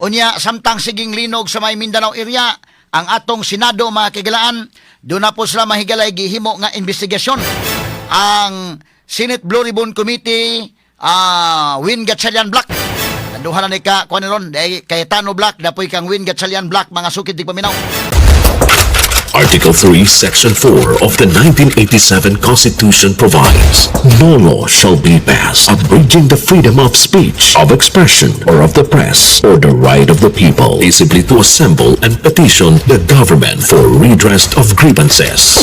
Unya, samtang siging linog sa may Mindanao area, ang atong Senado mga kigalaan, doon na po sila mahigalay gihimo nga investigasyon. Ang Senate Blue Ribbon Committee, Win Gatchalian Black. Nanduhan na ni ka, Kuniron, Cayetano Black, dapoy kang Win Gatchalian Black, mga sukid di paminaw. Article 3, Section 4 of the 1987 Constitution provides, no law shall be passed abridging the freedom of speech, of expression, or of the press, or the right of the people peaceably to assemble and petition the government for redress of grievances.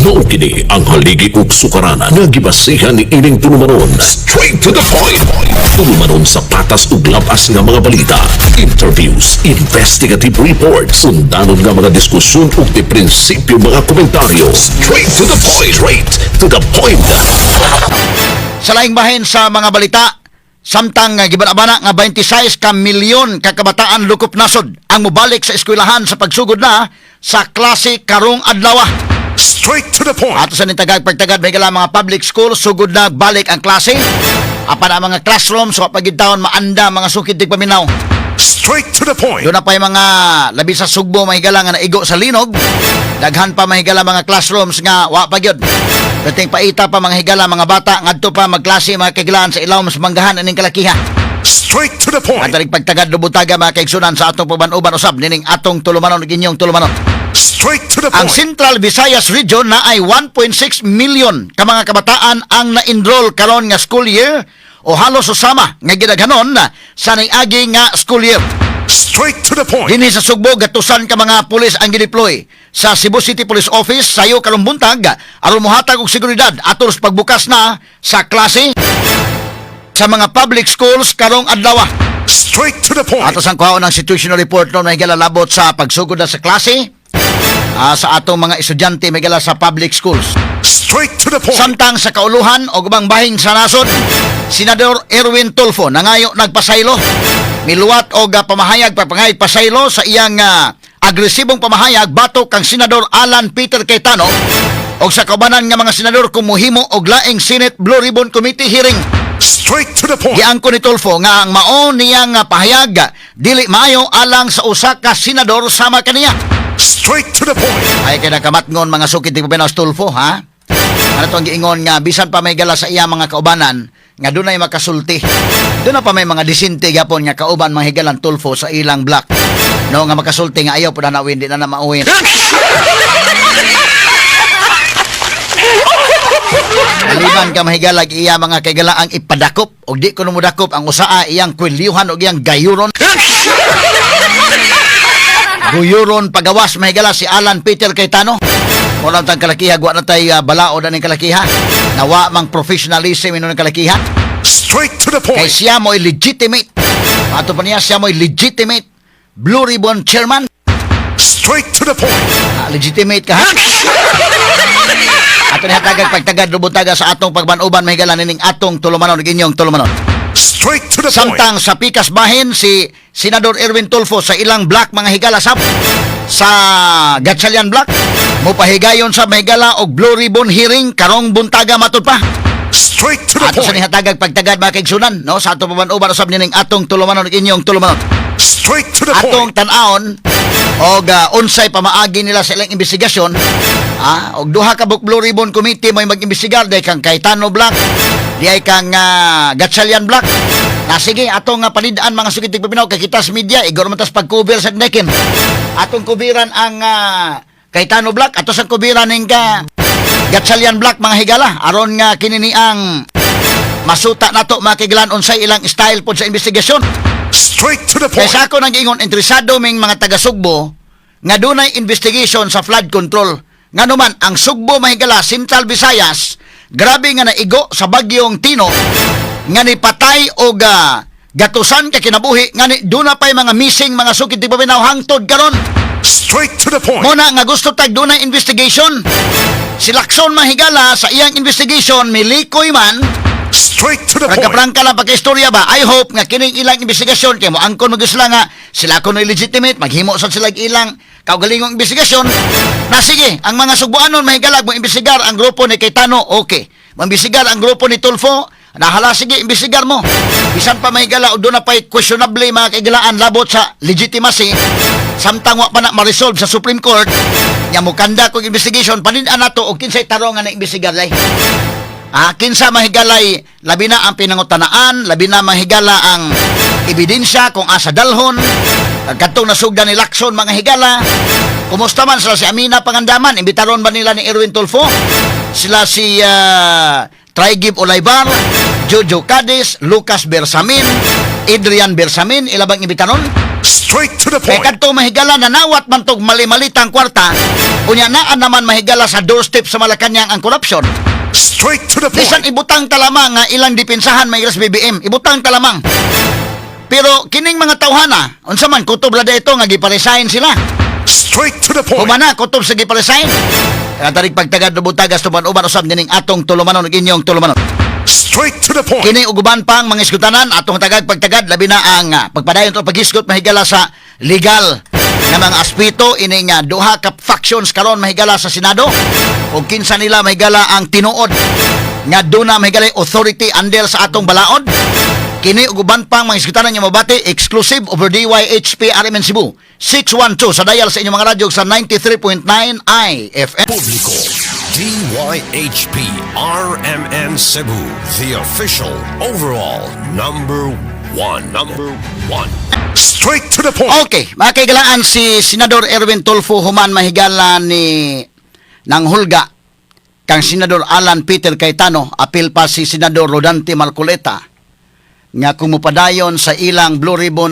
Mao kini ang haligi ug sukaranan nga gibasihan ni ining tulumanon. Straight to the point. Tulumanon sa patas ug labas nga mga balita, interviews, investigative reports, sundanon nga mga diskusyon ug di prinsipyo mga komentaryo. Straight to the point. Straight to the point. Sa laing bahin sa mga balita, samtang gibanabana nga 26 ka milyon ka kabataan lukop nasod ang mobalik sa eskwelahan sa pagsugod na sa klase karong adlaw. Straight to the point. Ato sa nitagag pagtagad may gala mga public school sugod na balik ang klase. Apan ang mga classroom so pagidtaon maanda mga sukid dig paminaw. Straight to the point. Doon na pa yung mga labi sa Sugbo mahigala nga naigo sa linog. Daghan pa mahigala mga classrooms nga wa pa gyud. Dating paita pa mga higala mga bata ngadto pa magklase mga kaigalaan sa ilaw mas manggahan aning kalakiha. Straight to the point. At ring pagtagad lubutaga mga kaigsunan sa atong pagbanuban usab nining atong tulumanon ug inyong tulumanon. Straight to the Ang point. Central Visayas Region na ay 1.6 million ka mga kabataan ang na-enroll karon nga school year o halos usama nga gidaghanon sa niagi nga school year. Straight to the point. Dinhi sa Sugbo gatusan ka mga pulis ang gideploy sa Cebu City Police Office sayo karong buntag aron mohatag og seguridad atul sa pagbukas na sa klase sa mga public schools karong adlaw. Straight to the point. Ato sang kuhaon ng situational report no nahigalalabot sa pagsugod na sa klase sa atong mga estudyante magala sa public schools. Straight to the point. Samtang sa kauluhan o gubang bahing sa nasod, Senador Erwin Tulfo nangayo nagpasaylo, miluwat og pamahayag papangayag pasaylo sa iyang agresibong pamahayag batok kang Senador Alan Peter Cayetano o sa kaubanan nga mga senador kumuhimo og laing Senate Blue Ribbon Committee hearing. Straight to the point. Giangko ni Tulfo nga ang mao niyang pahayag dili maayo alang sa usa ka senador sama kaniya. Straight to the point. Ay kaya kamatngon mga sukid ti Pinas Tulfo ha. Ano to ang giingon nga bisan pa may gala sa iya mga kaubanan nga dunay makasulti. Doon na pa may mga disinte gyapon nga kauban mga higalan Tulfo sa ilang black. No nga makasulti nga ayaw pud na nawin di na mauwin. Maliban ka mahigalag iya mga kaigalaang ipadakop o di ko numudakop ang usaa iyang kwelyuhan o iyang gayuron. Guyuron pagawas mahigala si Alan Peter Cayetano. Wala tang kalakiha, wa na tay balaod aning kalakiha. Nawa mang professionalism inon ang kalakiha. Straight to the Kay point. siya mo'y legitimate. Ato pa niya siya mo'y legitimate Blue Ribbon Chairman. Straight to the point. Legitimate ka ha? Ato niya tagag pagtagad lubutaga sa atong pagbanuban mahigala nining atong tulumanon ug inyong tulumanon. Straight to the point. Samtang sa pikas bahin si Senador Erwin Tulfo sa ilang black mga higala sa Gatchalian Black mopahigayon sa mahigala og Blue Ribbon hearing karong buntaga matud pa. Straight to the Ato sa point. nihatagag pagtagad mga kaigsunan no sa atong pamanuban usab nining atong tulumanon ug inyong tulumanon. Straight to the Atong point. tan-aon og unsay pamaagi nila sa ilang investigasyon og duha ka Blue Ribbon Committee may mag-imbestigar day kang Cayetano Black di ay kang Gatchalian Black na sige atong palidaan mga sugid tigpapinaw kay kita sa media igor man tas pag-cover sa nekin atong kubiran ang Cayetano Black ato sa kubiran ning Gatchalian Black mga higala aron nga kinini ang masuta nato mga kaigalan unsay ilang style pod sa investigasyon. Straight to the point. Kaysa ako nang ingon interesado ming mga taga-Sugbo nga dunay investigation sa flood control. Nga naman ang Sugbo mahigala Central Visayas grabe nga naigo sa bagyong Tino nga nipatay og gatusan ka kinabuhi nga ni duna pay mga missing mga sukid di paminaw hangtod karon. Straight to the point. Muna nga gusto tag dunay investigation. Si Lacson mahigala sa iyang investigation milikoy man. Straight to the point. Prangka lang pagka-istorya ba? I hope nga kining ilang investigasyon kay mo angkon magisla nga sila kuno legitimate maghimo sad sila ilang kaugalingong investigasyon. Na sige, ang mga Sugboanon mahigalag mo imbestigar ang grupo ni Cayetano, okay. Mambisigar ang grupo ni Tulfo, Nahala, sige, imbestigar mo. Bisan pa mahigala, o doon na pa'y questionable mga kaigalaan labot sa legitimacy, samtang wa pa na ma-resolve sa Supreme Court, nga mo kanda kong investigation, panin na to, o kinsay tarong nga na imbestigar day. Kinsa mahigalay, labi na ang pinangutanaan, labi na mahigala ang ebidensya kung asa dalhon, kadtong nasugdan ni Lacson mga higala. Kumusta man sila si Amina Pangandaman, imbitaron ba nila ni Erwin Tulfo? Sila si Trigib Olaybar, Jojo Cadiz, Lucas Bersamin, Adrian Bersamin, ilabang imbitaron? Straight to the Kaya point. kadtong mahigala na nawat man tog mali-malitang kwarta, unya naan naman mahigala sa doorstep sa Malacanang ang korupsyon. Straight to the Bisan point. ibutang talamang nga ilang dipinsahan may ilas BBM, ibutang talamang. Pero kining mga tawhana, unsa man kutob la ito nga giparesign sila. Straight to the point. Humana kutob sa giparesign. Kaya tarig pagtagad do butagas tuman uban usab dining atong tulumanon ug inyong tulumanon. Straight to the point. Kini uguban pang mga iskutanan atong tagag pagtagad labi na ang pagpadayon to paghisgot mahigala sa legal nga mga aspito ining duha ka factions karon mahigala sa Senado ug kinsa nila mahigala ang tinuod nga duna mahigala authority under sa atong balaod. Kini uguban pang mga iskutanan nga mabati exclusive over DYHP RMN Cebu 612 sa dial sa inyong mga radyo sa 93.9 IFM. Publiko. DYHP RMN Cebu, the official overall number one. Straight to the point. Okay, mga kaigalaan si Senador Erwin Tulfo human mahigala ni nang hulga kang Senador Alan Peter Cayetano, apil pa si Senador Rodante Marcoleta nga kumupadayon sa ilang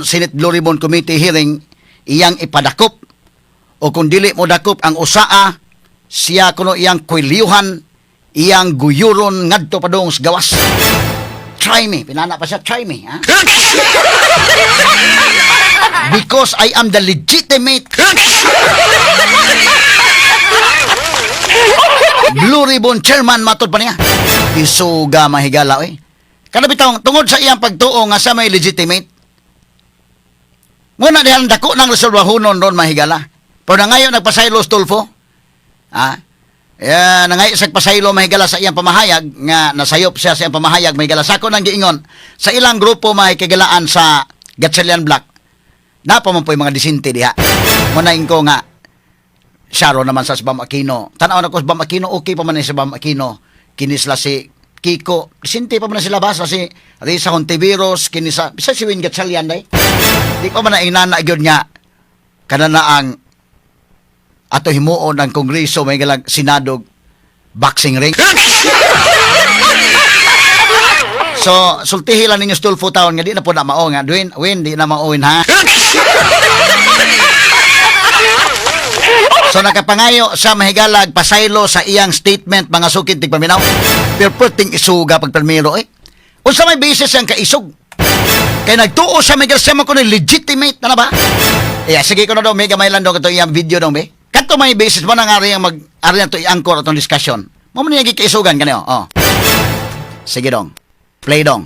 Senate Blue Ribbon Committee hearing iyang ipadakop o kung dili mo dakop ang usaa siya kuno iyang kwiliyuhan iyang guyuron ngadto padong sa gawas. Try me, pinana pa siya, try me, ha? Because I am the legitimate Blue Ribbon Chairman, matod pa niya. Isuga mahigala, eh. Kada bitaw, tungod sa iyang pagtuo nga sa may legitimate, muna diyan dako ng resolbahonon ron mahigala. Pero na ngayon nagpasaylo Tulfo, nangay sa pasaylo mahigala sa iyang pamahayag nga nasayop siya sa iyang pamahayag mahigala sako nang giingon sa ilang grupo mahikigalaan sa Gatchalian Black. Napa man po yung mga disinti diha. Munain ko nga Sharo naman sa Bam Aquino. Tanaw na ko sa Bam Aquino, okay pa man sa Bam Aquino. Kinisla si Kiko, sinti pa man sila ba si Risa Hontiveros, kinisa, bisa si Win Gatchalian day. Di pa man na inana gyud nga kanana ang ato himuon ng Kongreso may galang Senado boxing ring. So, sultihi lang ninyo Tulfo taon nga di na po na mao nga. Win, di na maoin ha. So nakapangayo sa mahigalag pasaylo sa iyang statement mga sukid tigpaminaw. Pero perting isuga pagpermiro eh. Unsa may basis ang kaisog? Kaya nagtuo sa Miguel Sema ko legitimate na ba? Yeah, sige ko na daw mega mailan daw kato iyang video daw be. Kanto may basis mo nang ari ang ari na to i-anchor atong discussion. Mo man niya kaisugan kanyo. Oh. Sige dong. Play dong.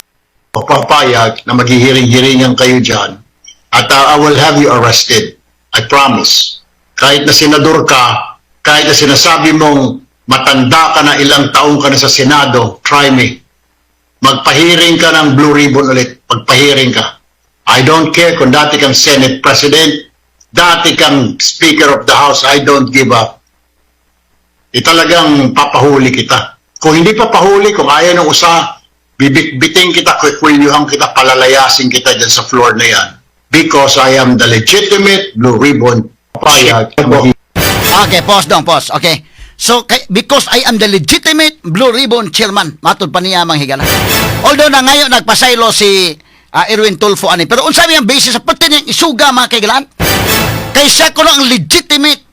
Papayag na maghihiring-hiringan kayo dyan at I will have you arrested. I promise. Kahit na senador ka, kahit na sinasabi mong matanda ka na ilang taong ka na sa Senado, try me. Magpahiring ka ng Blue Ribbon ulit. Magpahiring ka. I don't care kung dati kang Senate President, dati kang Speaker of the House, I don't give up. Talagang papahuli kita. Kung hindi papahuli, kung ayaw ng usa, bibitbiting kita, kwikwiliuhan kita, palalayasin kita dyan sa floor na yan. Because I am the legitimate Blue Ribbon. Papayag. Okay, pause dong, pause. Okay. So, because I am the legitimate Blue Ribbon Chairman, matod pa niya manghigala. Although na ngayon nagpasaylo si Erwin Tulfo ani, pero unsa may ang basis sa pati niyang isuga mga kaigalan? Kaysa ko ang legitimate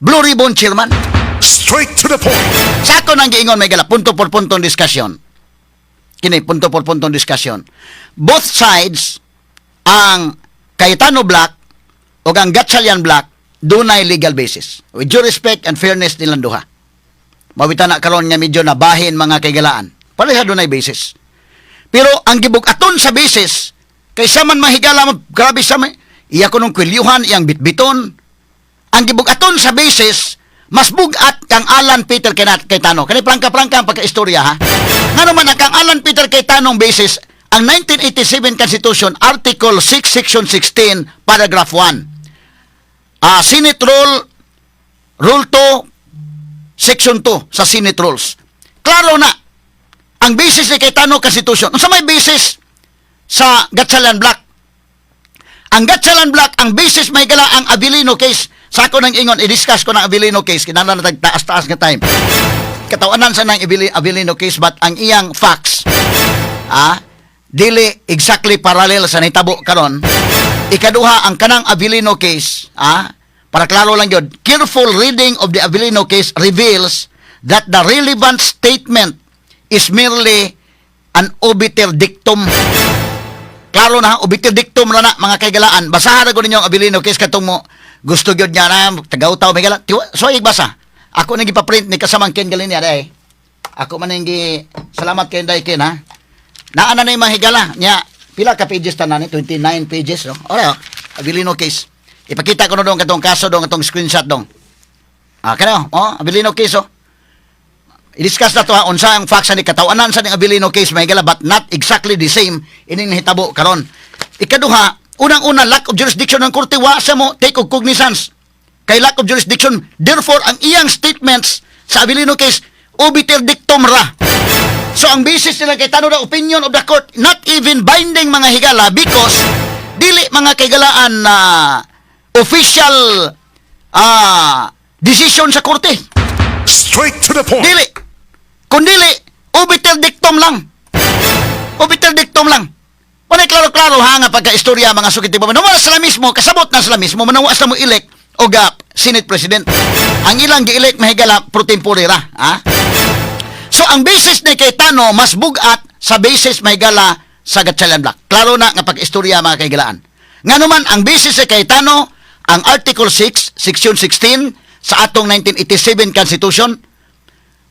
Blue Ribbon Chairman. Straight to the point. Sa ako nang giingon may gala, punto por puntong diskusyon. Kini, punto por puntong diskusyon. Both sides, ang Cayetano Black o ang Gatchalian Black, dunay legal basis. With due respect and fairness nilang duha. Mawita na karon nga medyo nabahin mga kaigalaan. Pareha dunay basis. Pero ang gibug-aton sa basis, kaysa man mahigala mo, grabe sa may, iya ko nung kwilyuhan, iyang bitbiton. Ang gibug-aton sa basis, mas bugat kang Alan Peter Cayetano. Kani prangka-prangka ang pagka-istorya ha. Nga naman, ang kang Alan Peter Cayetano basis, ang 1987 Constitution, Article 6, Section 16, Paragraph 1. Senate Rule 2, Section 2 sa Senate Rules. Klaro na, ang basis ni Cayetano Constitution. Sa may basis sa Gatchalian Black. Ang Gatchalian Black, ang basis may gala ang Abilino case. Sa ako nang ingon, i-discuss ko ng Abilino case. Kinala na taas-taas nga time. Katawanan sa nang Abilino case, but ang iyang facts, dili exactly parallel sa nitabo karon. Ikaduha, ang kanang Abilino case, para klaro lang yun, careful reading of the Abilino case reveals that the relevant statement is merely an obiter dictum. Klaro na, obiter dictum na mga kaigalaan. Basahan ko ninyo ang Abilino case katong mo gusto gyud niya na tagaw-taw may gala. So basa. Ako nang gipa-print ni kasamang Ken galin niya day. Ako man nang salamat kay day Ken ha. Naana na yung mga higala niya. Pila ka pages tanan ni 29 pages no. Ora, Abilino case. Ipakita ko no dong katong kaso dong katong screenshot dong. Kano? Abilino case oh. I-discuss na to unsa ang facts ni katawanan sa ning Abilino case may gala but not exactly the same ining nahitabo karon. Ikaduha, unang-una lack of jurisdiction ng korte wa sa mo take of cognizance. Kay lack of jurisdiction, therefore ang iyang statements sa Abilino case obiter dictum ra. So ang basis nila kay Cayetano na opinion of the court not even binding mga higala because dili mga kaigalaan na official decision sa korte. Straight to the point. Dili. Kundili, obiter dictum lang. Obiter dictum lang. Panay klaro-klaro ha nga pagka-istorya mga sukiti pa. Manawa sila mismo, kasabot na sila mismo, manawa sila mo elect o Senate President. Ang ilang gi-elect mahigala pro tempore ra. So ang basis ni Cayetano mas bugat sa basis mahigala sa Gatchalian Black. Klaro na nga pagka-istorya mga kaigalaan. Nga naman, ang basis ni Cayetano, ang Article 6, Section 16 sa atong 1987 Constitution,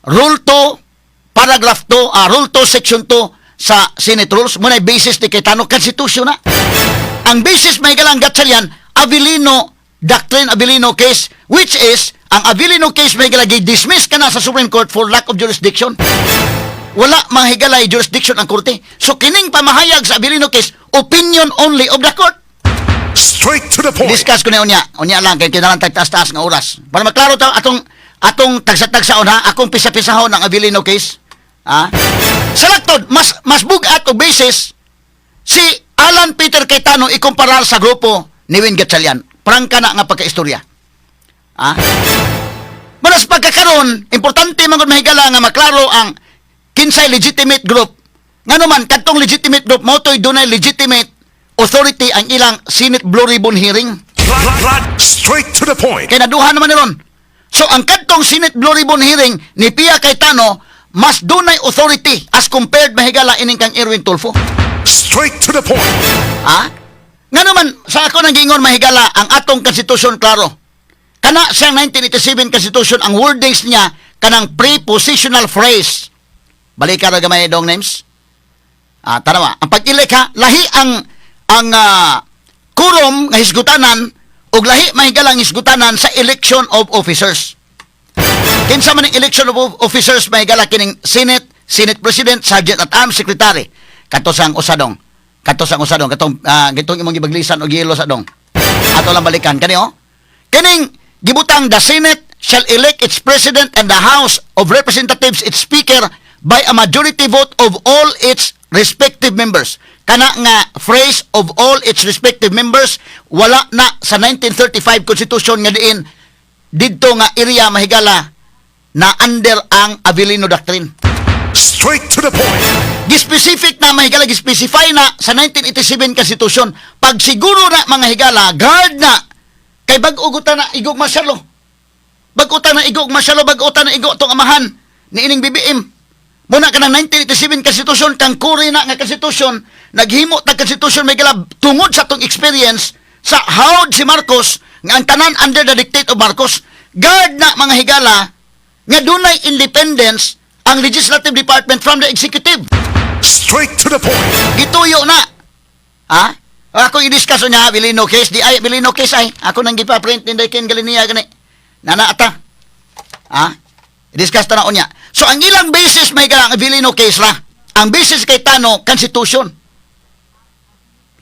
Rule 2, Paragraph 2, Rule 2, Section 2 sa Senate Rules, muna basis ni Cayetano, Constitution na. Ang basis may galang Gatchalian, Abilino Doctrine, Abilino case, which is, ang Abilino case may galagi, dismiss ka na sa Supreme Court for lack of jurisdiction. Wala mahigalay jurisdiction ang korte. So, kining pamahayag sa Abilino case, opinion only of the court. Straight to the point. Discuss ko na unya lang, kaya kinalang tagtaas-taas ng oras. Para maklaro ta atong tagsat-tagsaon ha, akong pisa-pisahon ng Abilino case. Sa laktod, mas bugat o basis si Alan Peter Cayetano ikumparar sa grupo ni Win Gatchalian. Prangka na nga pagka-istorya. Manas pagkakaroon, importante mga mahigala nga maklaro ang kinsay legitimate group. Nga naman, katong legitimate group, moto'y dunay legitimate authority ang ilang Senate Blue Ribbon hearing. Straight to the point. Kaya naduha naman niron. So, ang kadtong Senate Blue Ribbon hearing ni Pia Cayetano, mas dunay authority as compared mahigala ining kang Erwin Tulfo. Straight to the point. Nga naman, sa ako nang gingon mahigala, ang atong konstitusyon klaro. Kana siyang 1987 Constitution, ang wordings niya, kanang prepositional phrase. Balikan na gamay dong names. Tanawa, ang pag-ilik ha, lahi ang kurom nga hisgutanan ug lahi mahigalang hisgutanan sa election of officers. Kinsa man ang election of officers mahigala kining Senate President, Sergeant at Arms Secretary. Katong usadong, katong gitong imong gibaglisan og yelo sa dong. Ato lang balikan kani Kining gibutang the Senate shall elect its president and the House of Representatives its speaker by a majority vote of all its respective members. Kana nga phrase of all its respective members wala na sa 1935 Constitution nga diin didto nga area mahigala na under ang Abilino Doctrine. Straight to the point. Gispecific na mahigala, gispecify na sa 1987 Constitution. Pag siguro na mga higala, guard na kay bag-ugutan na igog masyalo. Bag-utan na igog masyalo, bag-utan na igog tong amahan ni ining BBM. Muna ka ng 1987 Constitution, kang kuri na nga Constitution, naghimo ta Constitution may gala tungod sa tong experience sa hawd si Marcos nga ang tanan under the dictate of Marcos. Guard na mga higala nga dunay independence ang legislative department from the executive. Straight to the point. Gituyo na. Ako i-discuss niya Abilino case, di ay Abilino case ay ako nang gipa-print ni Ken Galenia gani. Nana ata. I-discuss na niya. So, ang ilang basis may higala ang Avellino case ra. Ang basis kay Tano, Constitution.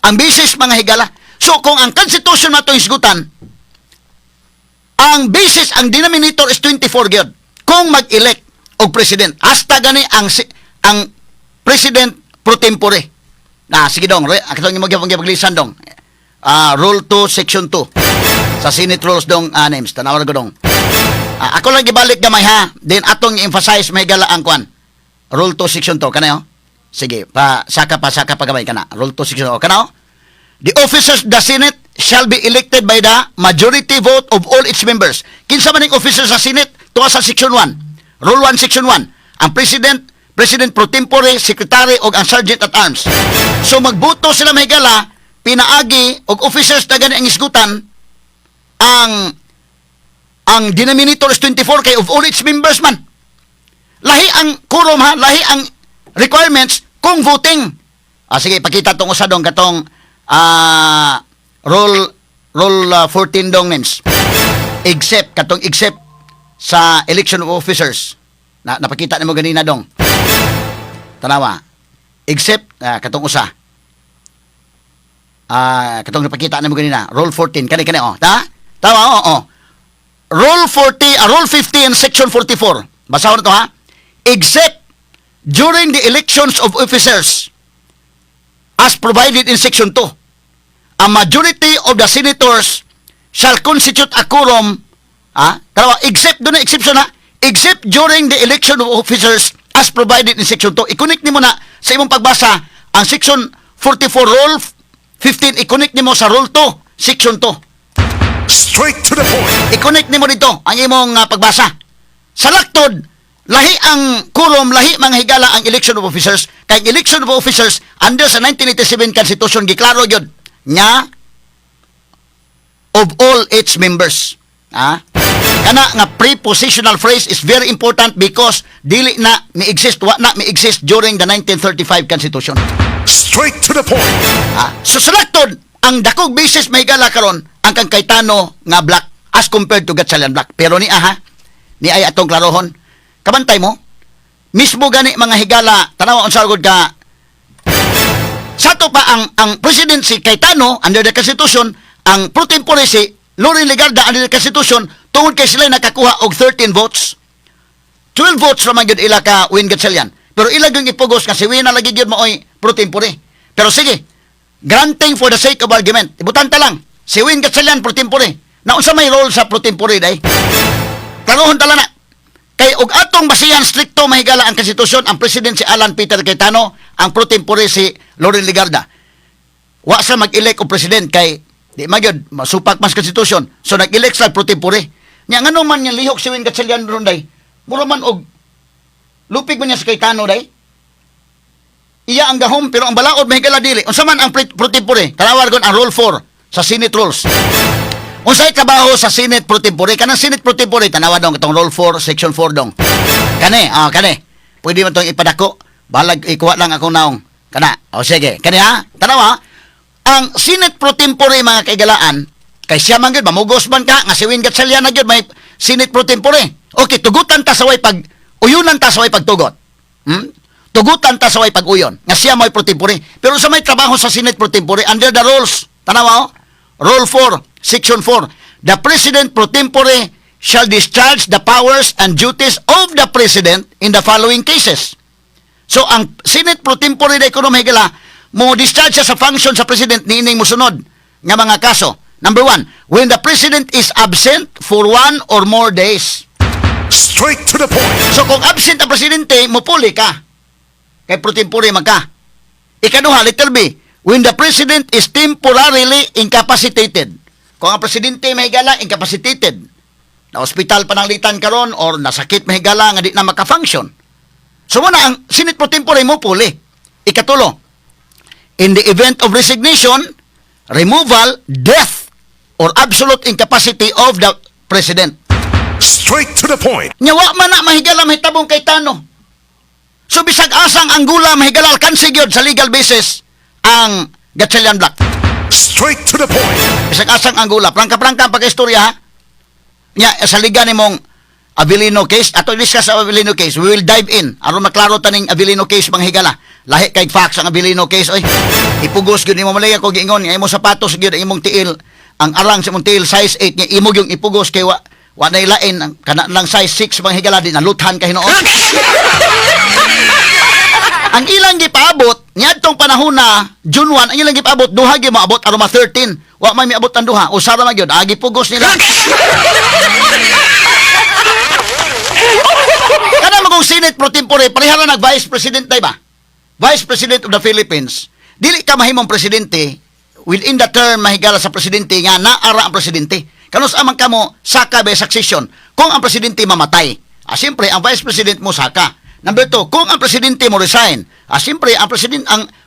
Ang basis mga higala. So, kung ang Constitution na itong isgutan, ang basis, ang denominator is 24 gyud. Kung mag-elect og president, hasta gani ang president pro tempore. Sige dong, akitong mag-paglisan dong. Rule 2, Section 2. Sa Senate Rules dong names. Tanawar ko dong. Ako lang gibalik gamay ha. Then atong i-emphasize may gala ang kwan. Rule 2, Section 2. Kanayo? Sige, saka pa gamay kana. Rule 2, Section 2. Kanayo? The officers of the Senate shall be elected by the majority vote of all its members. Kinsa man ang officers sa Senate, tuwa sa Section 1. Rule 1, Section 1. Ang President pro tempore, Secretary o ang Sergeant at Arms. So magboto sila may gala, pinaagi og officers na gani ang isgutan, ang denominator is 24 kay of all its members man. Lahi ang quorum ha, lahi ang requirements kung voting. Sige, pakita tong usa dong katong rule 14 dong names. Except sa election of officers. Napakita nimo ganina dong. Tanawa. Except katong usa. Katong napakita nimo ganina, rule 14 kani ta? Tawa Rule 15 section 44. Basahon to ha. Except during the elections of officers as provided in section 2, a majority of the senators shall constitute a quorum. Except doon na exception ha. Except during the election of officers as provided in section 2. I-connect nimo na sa imong pagbasa ang section 44 rule 15. I-connect nimo sa rule 2 section 2. Straight to the point. I-connect nimo dito ang imong pagbasa. Sa laktod, lahi ang quorum, lahi mga higala ang election of officers. Kay election of officers under sa 1987 Constitution giklaro gyud nya of all its members. Kana nga prepositional phrase is very important because dili na mi-exist during the 1935 Constitution. Straight to the point. So sa laktod, ang dakog basis may higala karon ang kang Cayetano nga black as compared to Gatchalian black. Pero ni ay atong klarohon. Kabantay mo, mismo gani mga higala, tanawa unsa gud ka. Sato pa ang president si Cayetano under the Constitution, ang pro tempore si Loren Legarda under the Constitution, tungod kay sila nakakuha og 13 votes. 12 votes raman gyud ila ka Win Gatchalian. Pero ila gyud ipugos nga si Win na lagi gyud maoy pro tempore. Pero sige, granting for the sake of argument. Ibutan ta lang. Si Win Gatchalian pro tempore. Na unsa may role sa pro tempore day? Klarohon tala na. Kay og atong basihan stricto mahigala ang konstitusyon, ang president si Alan Peter Cayetano, ang pro tempore si Loren Legarda. Wa sa mag-elect og president kay di magyud masupak mas konstitusyon. So nag-elect sa pro tempore. Nya ngano man yang lihok si Win Gatchalian ron day? Mura man og lupig man niya sa Cayetano day. Iya ang gahom pero ang balaod mahigala dili. Unsa man ang pro tempore? Kalawar gon ang rule 4 sa Senate rules. Unsay trabaho sa Senate pro tempore? Kanang Senate pro tempore tanawa dong katong rule 4 section 4 dong. Kani, pwede man tong ipadako. Balag ikuha lang akong naong. Kana. Sige. Kani ha. Tanawa. Ang Senate pro tempore mga kaigalaan, kay siya man gyud mamugos man ka nga si Win Gatchalian na gyud may Senate pro tempore. Okay, tugutan ta sa way pag uyunan ta sa way pagtugot. Tugutan ta sa way pag-uyon. Nga siya may pro tempore. Pero sa may trabaho sa Senate pro tempore under the rules. Tanawa Rule 4, Section 4. The President pro tempore shall discharge the powers and duties of the President in the following cases. So, ang Senate pro tempore na ekonomi higala, mo discharge siya sa function sa President niining musunod nga mga kaso. Number 1, when the President is absent for 1 or more days. Straight to the point. So, kung absent ang Presidente, mupuli ka. Kay pro tempore man ka. Ikaduha, letter B, when the President is temporarily incapacitated. Kung ang Presidente mahigala, incapacitated. Na hospital pananglitan karon or nasakit mahigala nga di na maka-function. So muna, ang Senate pro tempore mo puli. Ikatulo, in the event of resignation, removal, death, or absolute incapacity of the President. Straight to the point. Nyawa man na mahigala mahitabong Cayetano. So bisag asang anggula mahigala alkansi gyud sa legal basis ang Gatchalian Black. Straight to the point. Bisag asang anggula, prangka-prangka ang pag-istorya ha. Nya sa liga nimong Avellino case, ato discuss sa Avellino case. We will dive in aron maklaro taning Avellino case mga higala. Lahi kay facts ang Avellino case oy. Ipugos gyud nimo malaya ko giingon nga imo sapatos gyud ang imong tiil. Ang arang sa imong tiil size 8 nga imo yung ipugos kay wa nay lain ang kana lang size 6 mga higala di naluthan kay hinuon. Ang ilang gipaabot niadtong panahon na June 1 ang ilang gipaabot duha gyud maabot aron ma 13. Wa may miabot ang duha. Usa ra man gyud agi pugos nila. Kada magong Senate pro tempore, parehara nag-Vice President tayo ba? Vice President of the Philippines. Dili ka mahimong presidente within the term mahigala sa presidente nga naara ang presidente. Kanus amang kamo saka by succession kung ang presidente mamatay. Siyempre, ang Vice President mo saka. Number 2, kung ang presidente mo resign. Siyempre, ang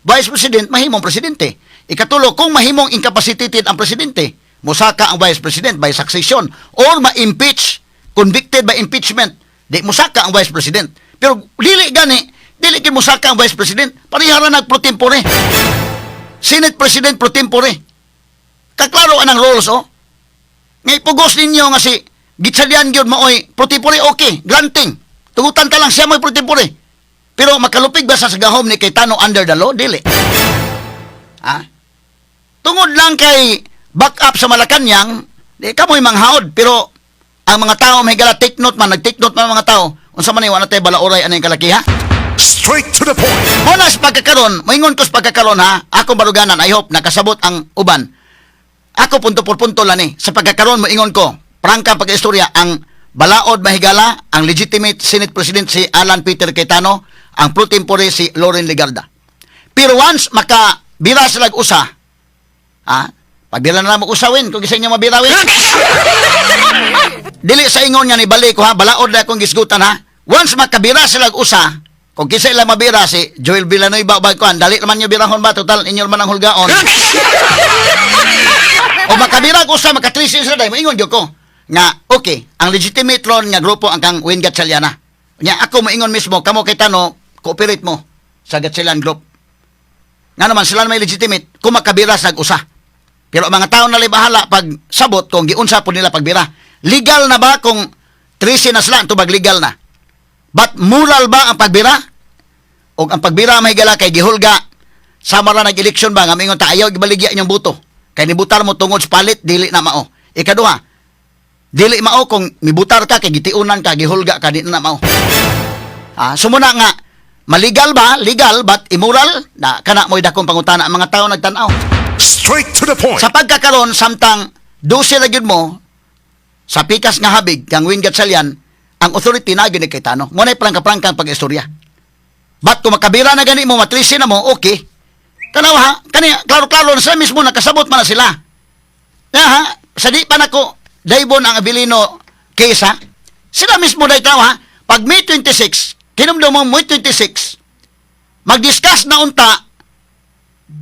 Vice President mahimong presidente. Ikatulo, kung mahimong incapacitated ang presidente, musaka ang Vice President by succession or ma-impeach, convicted by impeachment. Di musaka ang Vice President. Pero dili kin musaka ang Vice President. Parihara nag-pro tempore. Senate President pro tempore. Kaklaro anang rules, oh. Ngay pugos ninyo nga si Gitsalyan gyud maoy pro tempore okay, granting. Tugutan ta lang siya mo'y pro tempore. Pero makalupig ba sa sagahom ni Cayetano under the law? Dili. Tungod lang kay back up sa Malacanang, di ka mo'y manghaod. Pero ang mga tao may gala take note man, nag-take note man ang mga tao. Unsa man iwa na tayo balaoray ano yung kalakiha? Straight to the point. Muna sa pagkakaroon, moingon ko sa pagkakaroon ha, ako baruganan, I hope, nakasabot ang uban. Ako punto por punto lang eh. Sa pagkakaroon, moingon ko, prangka pag-istorya, ang balaod mahigala, ang legitimate Senate President si Alan Peter Cayetano, ang pro tempore si Loren Legarda. Pero once makabira sila usa, pagbira na lang mag-usawin, kung isa niya mabirawin. Dili sa ingon nga ni balik ko ha, balaod na akong gisgutan ha. Once makabira sila usa, kung kisa ilang mabira si Joel Villanueva ba ko, dali naman niyo birahon ba, total inyo naman ang hulgaon. O makabira ko usa, makatrisi sila dahil, maingon ko nga, okay, ang legitimate ron nga grupo ang kang Win Gatchaliana. Nya ako maingon mismo, kamo Cayetano, cooperate mo sa Gatchalian group. Nga naman, sila may legitimate, kung makabira sa usa. Pero ang mga tao na bahala pag sabot kung giunsa po nila pagbira. Legal na ba kung 13 na sila tubag legal na? But moral ba ang pagbira? O ang pagbira mahigala kay gihulga sama ra nag-eleksyon ba nga mingon ta ayaw gibaligya inyong buto. Kay nibutar mo tungod sa palit dili na mao. Ikaduha, dili mao kung mibutar ka kay gitiunan ka gihulga ka di na mao. Sumuna nga maligal ba? Legal but immoral? Na kana mo'y dakong pangutana ang mga tao nagtan-aw. Straight to the point. Sa pagkakaroon, samtang 12 na gyud mo, sa pikas nga habig, kang Win Gatchalian, ang authority na gyud ni Cayetano. Muna'y prangka-prangkang pag-istorya. But kung makabira na gani mo, matrisi na mo, okay. Tanaw ha, kani, klaro-klaro na sila mismo, nakasabot man na sila. Sa di pa na ko, daibon ang Avellino case ha, sila mismo dahi tao ha, pag May 26, kinumdo mo May 26, mag-discuss na unta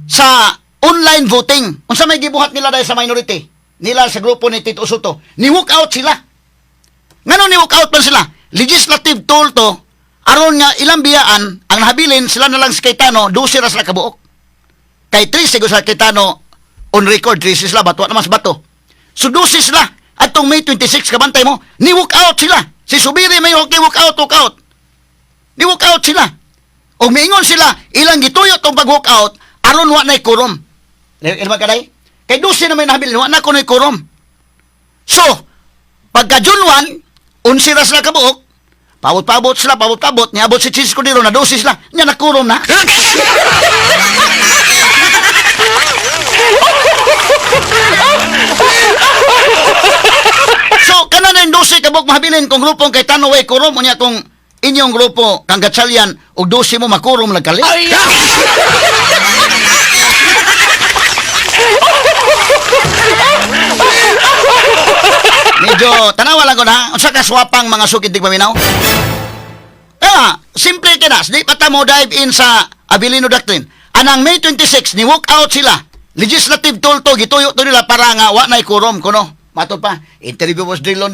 sa online voting. Unsa may gibuhat nila dahil sa minority? Nila sa grupo ni Tito Soto. Ni-walk out sila. Ngano ni-walk out pa sila? Legislative tool to, aron nga ilang biyaan, ang nahabilin, sila na lang si Cayetano, 12 ra sila kabuok. Kay 3 siguro sa Cayetano, on record, 3 sila, bato naman sa bato. So 12 sila. At tong May 26, kabantay mo, ni-walk out sila. Si Subiri may walk out. Ni-walk out sila. O miingon sila, ilang gituyo tong pag-walk out, aron wa na'y quorum. Ilma ka day? Kay 12 na may nahabilin, wa na ko na'y quorum. So, pagka June 1, 11 ra sila kabuok, pabot sila, niabot si Cisco Diro na 12 sila, niya na quorum na. So, kana na yung 12 kabuok mahabilin kung grupong kay Tanaway quorum, o niya kung inyong grupo, kang Gatchalian, o 12 mo makurum nagkali. Medyo tanawa lang ko na, unsa ka swapang mga sukid di paminaw? Simple kina, di pa ta mo dive in sa Avellino Doctrine. Anang May 26 ni walk out sila. Legislative tool to gituyo to nila para nga wa nay quorum kuno. Mato pa, interview was drilon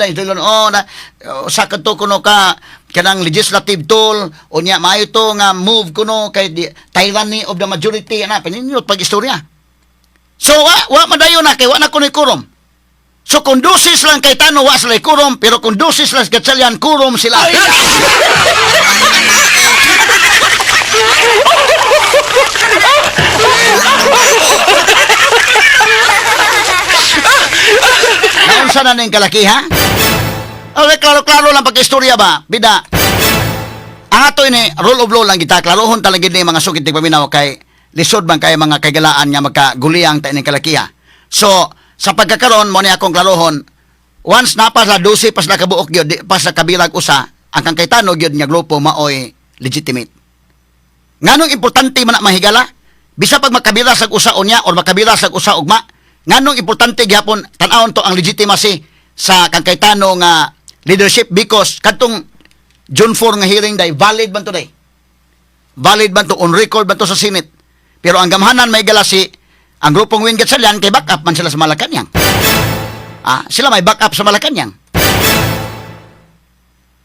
sa kadto kuno ka kanang legislative tool unya maayo to nga move kuno kay tyranny of the majority ana paninyo pag istorya. So wa madayon na kay wa na kuno quorum. So kung dosis lang kay Tano, wa sila kurom, pero kung dosis lang sa Gatchalian, kurom sila. Naunsa na ning kalaki, ha? Okay, klaro-klaro lang pagka-istorya ba? Bida, ang ato ini, rule of law lang kita, klarohon talaga ni mga sukit ng paminaw kay lisod bang kay mga kagalaan nga magkaguliyang ta ining kalakiha. So, sa pagkakaroon mo ni akong klarohon, once na pa sa 12 pas na kabuok gyud, pas sa kabilag usa, ang kang Cayetano gyud nga grupo maoy legitimate. Nganong importante man na mahigala? Bisa pag makabila sa usa unya or makabila sa usa ugma, nganong importante gyapon tan-awon to ang legitimacy sa kang Cayetano nga leadership because kadtong June 4 nga hearing day valid man to day. Valid man to, on record man to sa Senate. Pero ang gamhanan may gala si ang grupong Win Gatchalian kay backup man sila sa Malacanang. Sila may backup sa Malacanang.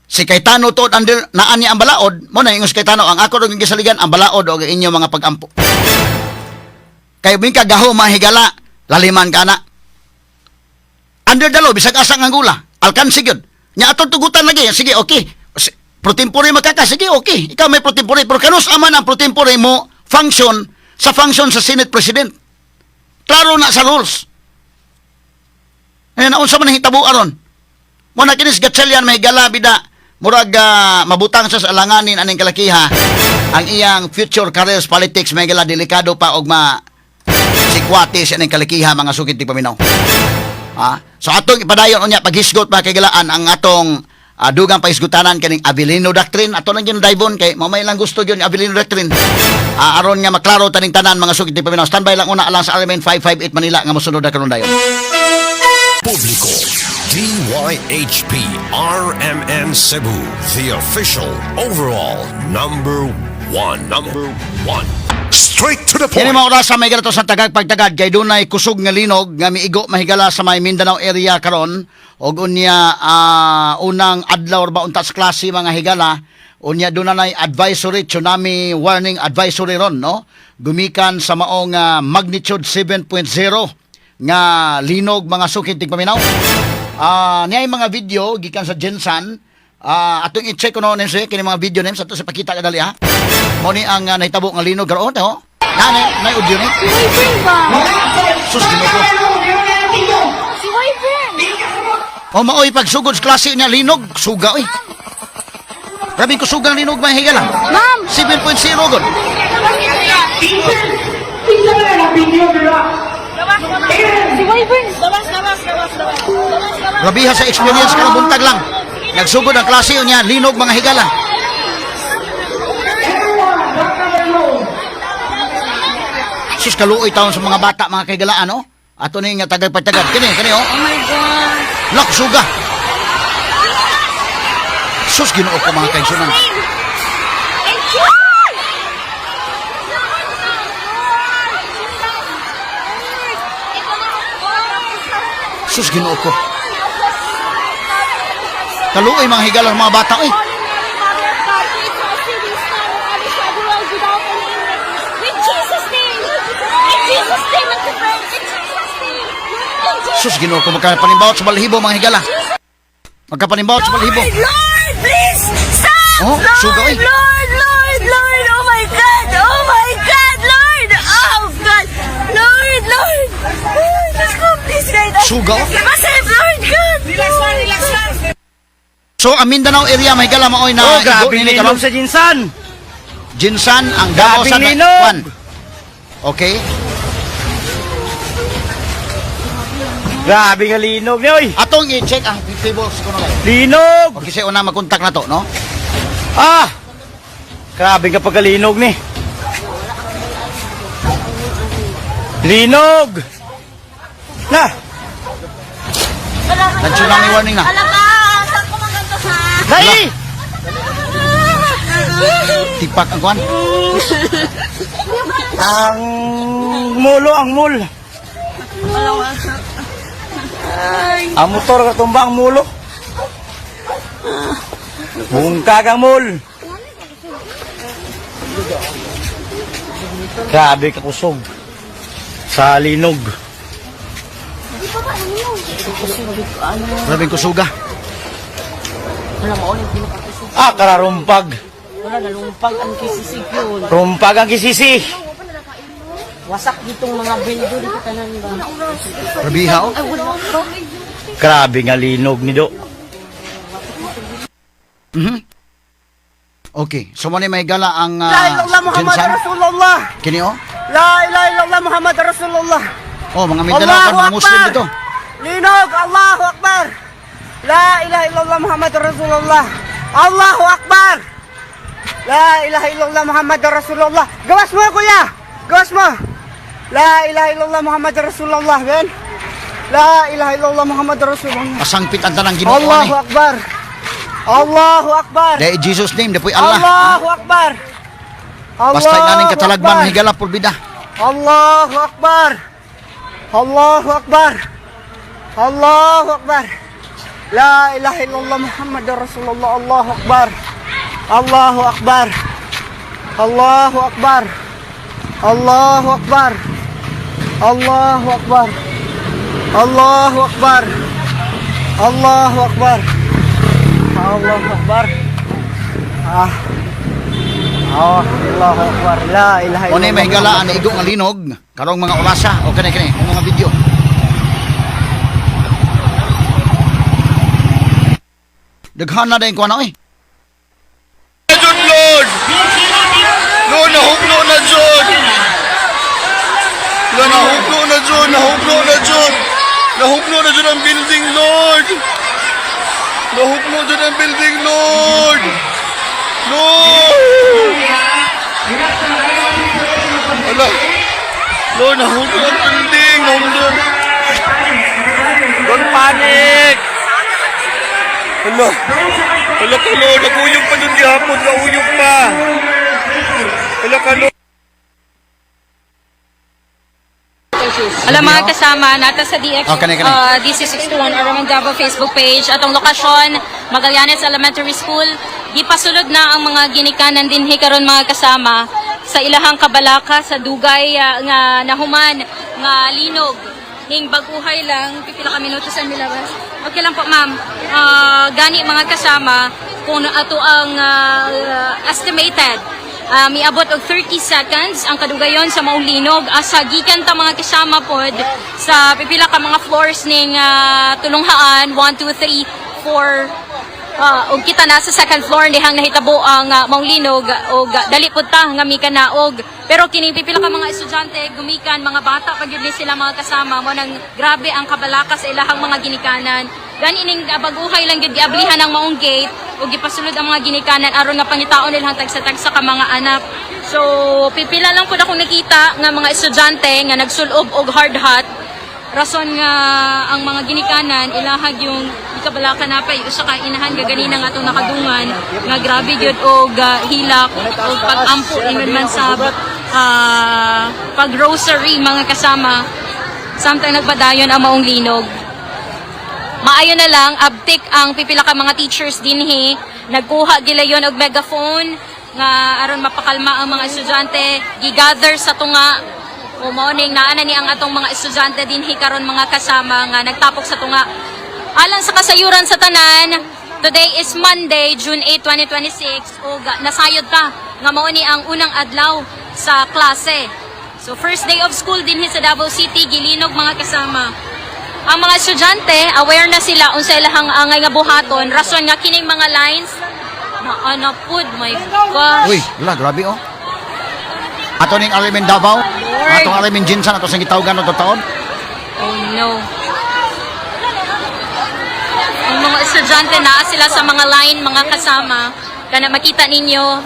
Si Cayetano to under naan niya ang balaod, mo na yung si Cayetano ang ako ug gisaligan ang balaod og inyo mga pagampo. Kay bin ka gaho mahigala, laliman ka na. Under the law bisag asa nga gula, alkansi gyud. Nya aton tugutan lagi, sige okay. Pro-tempore magkaka, sige okay. Ikaw may pro-tempore, pero kanus aman ang pro-tempore mo function sa Senate President. Klaro na sa rules. Ayan, naunsa man hitabo aron. Mo na kinis Gatchalian may galabida murag mabutang sa alanganin aning kalakiha ang iyang future careers politics may gala delikado pa og sikwate sa aning kalakiha mga sukit ti paminaw. So atong ipadayon unya paghisgot pa kay galaan ang atong dugang pahisgutanan kaning Avellino Doctrine ato lang gyud daybon kay mamay lang gusto gyud Avellino Doctrine aron nga maklaro taning tanan mga sukit ti paminaw. Standby lang una alang sa Alamein 558 Manila nga mosunod na karon dayon. Publico, DYHP RMN Cebu, the official overall number one. Straight to the Kini point. mga oras sa may galato sa tagag pagtagad kay dunay kusog nga linog nga miigo mahigala sa may Mindanao area karon og unya unang adlaw ba untas klase mga higala unya dunay advisory tsunami warning advisory ron no gumikan sa maong magnitude 7.0 nga linog mga sukit tig paminaw. Niay mga video gikan sa Gensan. Atong i-check ko noon sa kini mga video names ato sa pakita kadali ha. Mo ni ang nahitabo nga linog karon ho. Nay audio ni. Si Wyvern ba? Sus Ginoo. Si Wyvern! O maoy pagsugod sa klase niya linog suga oy. Grabe ko sugang linog mga higala. Ma'am! 7.0 gud. Si Wyvern! Grabe ha sa experience ka buntag lang. Nagsugod ang klase niya linog mga higala. Sus kaluoy taon sa mga bata mga kaigalaan no. Ato ni nga tagay patagad kini oh. Oh my God! Lak suga. Sus Ginoo ko mga kaigsunan. Sus Ginoo ko. Kaluoy mga higala mga bata oy. Sus Ginoo ko magkapanimbaot sa balhibo mga higala. Magkapanimbaot sa balhibo. Lord, please! Stop! Oh, suga oy. Lord! Oh my God! Lord! Oh God! Lord! Let's go, please, guide us. Suga oh. Masave, Lord God! Relax lang. So ang Mindanao area may higala maoy na grabe nini linog karon. sa Jinsan. Jinsan ang Grabing damo sa linog. Kwan. Okay? Grabe nga linog niya, oy. Atong i-check ang tables ko na lang. Linog! Okay, kasi una mag-contact na to, no? Grabe nga pagkalinog ni. Linog! Na! Nag-tsunami warning na. Alam ka! Saan ko maganda sa... Dai! Tipak ang kwan. Ang mul. Ang motor katumba ang mulo. Bungkag ang mul. Grabe ka kusog. Sa linog. Di pa ba? Grabe kusuga. Wala mo ulit pinakakusog. Kararumpag. Wala nalumpag ang kisisig yun. Rumpag ang kisisi. Wasak ditong mga bildo dito tanan ba? Grabiha oh. Ay, wala ko. Grabe nga linog ni Do. Okay, so mo ni may gala ang La ilaha illallah Muhammad Jinsan. Rasulullah. Kini oh. La ilaha illallah Muhammad Rasulullah. Oh, mga Mindanao kan mga Muslim dito. Linog, Allahu Akbar. La ilaha illallah Muhammad Rasulullah. Allahu Akbar. La ilaha illallah Muhammad Rasulullah. Gawas mo kuya. Gawas mo. La ilaha illallah Muhammad Rasulullah, ben. La ilaha illallah Muhammad Rasulullah. Pasangpit ang tanang Ginoo Allahu ni. Akbar. Allahu Akbar. Dahil Jesus name, dapoy Allah. Allahu Akbar. Basta naning Akbar. katalagman higala purbida. Allahu Akbar. Allahu Akbar. Allahu Akbar. La ilaha illallah Muhammad Rasulullah. Allahu Akbar. Allahu Akbar. Allahu Akbar. Allahu Akbar. Allahu Akbar. Allahu Akbar. Allahu Akbar. Allahu Akbar. Allahu Akbar. La ilaha O ni illallah. may gala ang igo nga linog karong mga orasa o kani ang mga video. Daghan na din ko ano eh. Jud Lord. Lord, nahugno na Jud. Lord, nahugno na Jud, nahugno na Jud. Nahugno na Jud ang building, Lord. Nahugno Jud ang building, Lord. Lord. Ala. Lord, nahugno ang building, nahugno. Don't panic. Hala. Hala ka, Lord. Nag-uyog pa doon gihapon. Nag-uyog pa. Hala ka, Lord. Alam mga kasama, nata sa DX, Kani. DC61 Araman Davao Facebook page. Atong lokasyon, Magallanes Elementary School. Gipasulod na ang mga ginikanan din karon mga kasama sa ilahang kabalaka sa dugay nga nahuman nga linog. Ning baguhay lang, pipila ka minuto sa nilabas. Okay lang po ma'am. Gani mga kasama, kung ato ang estimated, miabot og 30 seconds ang kadugayon sa maong linog. Asa gikan ta mga kasama pod sa pipila ka mga floors ning tulunghaan, 1, 2, 3, 4, og kita na sa second floor dihang nahitabo ang maong linog og dali pud ta nga mika naog. Pero kining pipila ka mga estudyante gumikan, mga bata pag yun sila mga kasama mo nang grabe ang kabalaka sa ilahang mga ginikanan. Gani ning baguhay lang gyud giablihan ang maong gate ug gipasulod ang mga ginikanan aron nga pangitaon nilang tagsa-tagsa ka mga anak. So pipila lang pud ako nakita nga mga estudyante nga nagsulob og hard hat. Rason nga ang mga ginikanan ilahag yung ikabalaka na pa usa ka inahan nga ganina nga atong nakadungan nga grabe gyud og hilak og pag-ampo ingon man sa pag-grocery mga kasama samtang nagbadayon ang maong linog. Maayo na lang abtik ang pipila ka mga teachers dinhi nagkuha gilayon og megaphone nga aron mapakalma ang mga estudyante gigather sa tunga. O morning naana ni ang atong mga estudyante dinhi karon mga kasama nga nagtapok sa tunga. Alang sa kasayuran sa tanan, today is Monday, June 8, 2026. O nasayod ta nga mao ni ang unang adlaw sa klase. So first day of school dinhi sa Davao City, gilinog mga kasama. Ang mga estudyante aware na sila unsa ilahang angay nga buhaton, rason nga kining mga lines na anapud, my gosh. Uy, wala grabe oh. Ato ning Arimen Davao, atong Arimen Jinsan ato sang gitawgan og taon. Oh no. Ang mga estudyante naa sila sa mga line, mga kasama. Kana makita ninyo,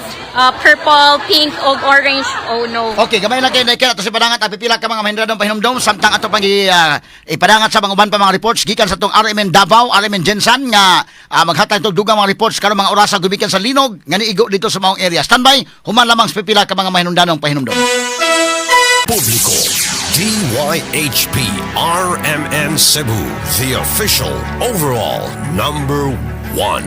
purple, pink, o orange. Oh no. Okay, gamay lang kayo na ato sa padangat apipila ka mga mahinradong pahinomdom samtang ato pang ipadangat sa mga uban pa mga reports gikan sa tong Arimen Davao, Arimen Jinsan nga maghatag tog dugang mga reports karon mga orasa gumikan sa linog nga niigo dito sa maong area. Standby, human lamang sa pipila ka mga mahinumdanong pahinomdom. Publico, DYHP RMN Cebu, the official overall number one.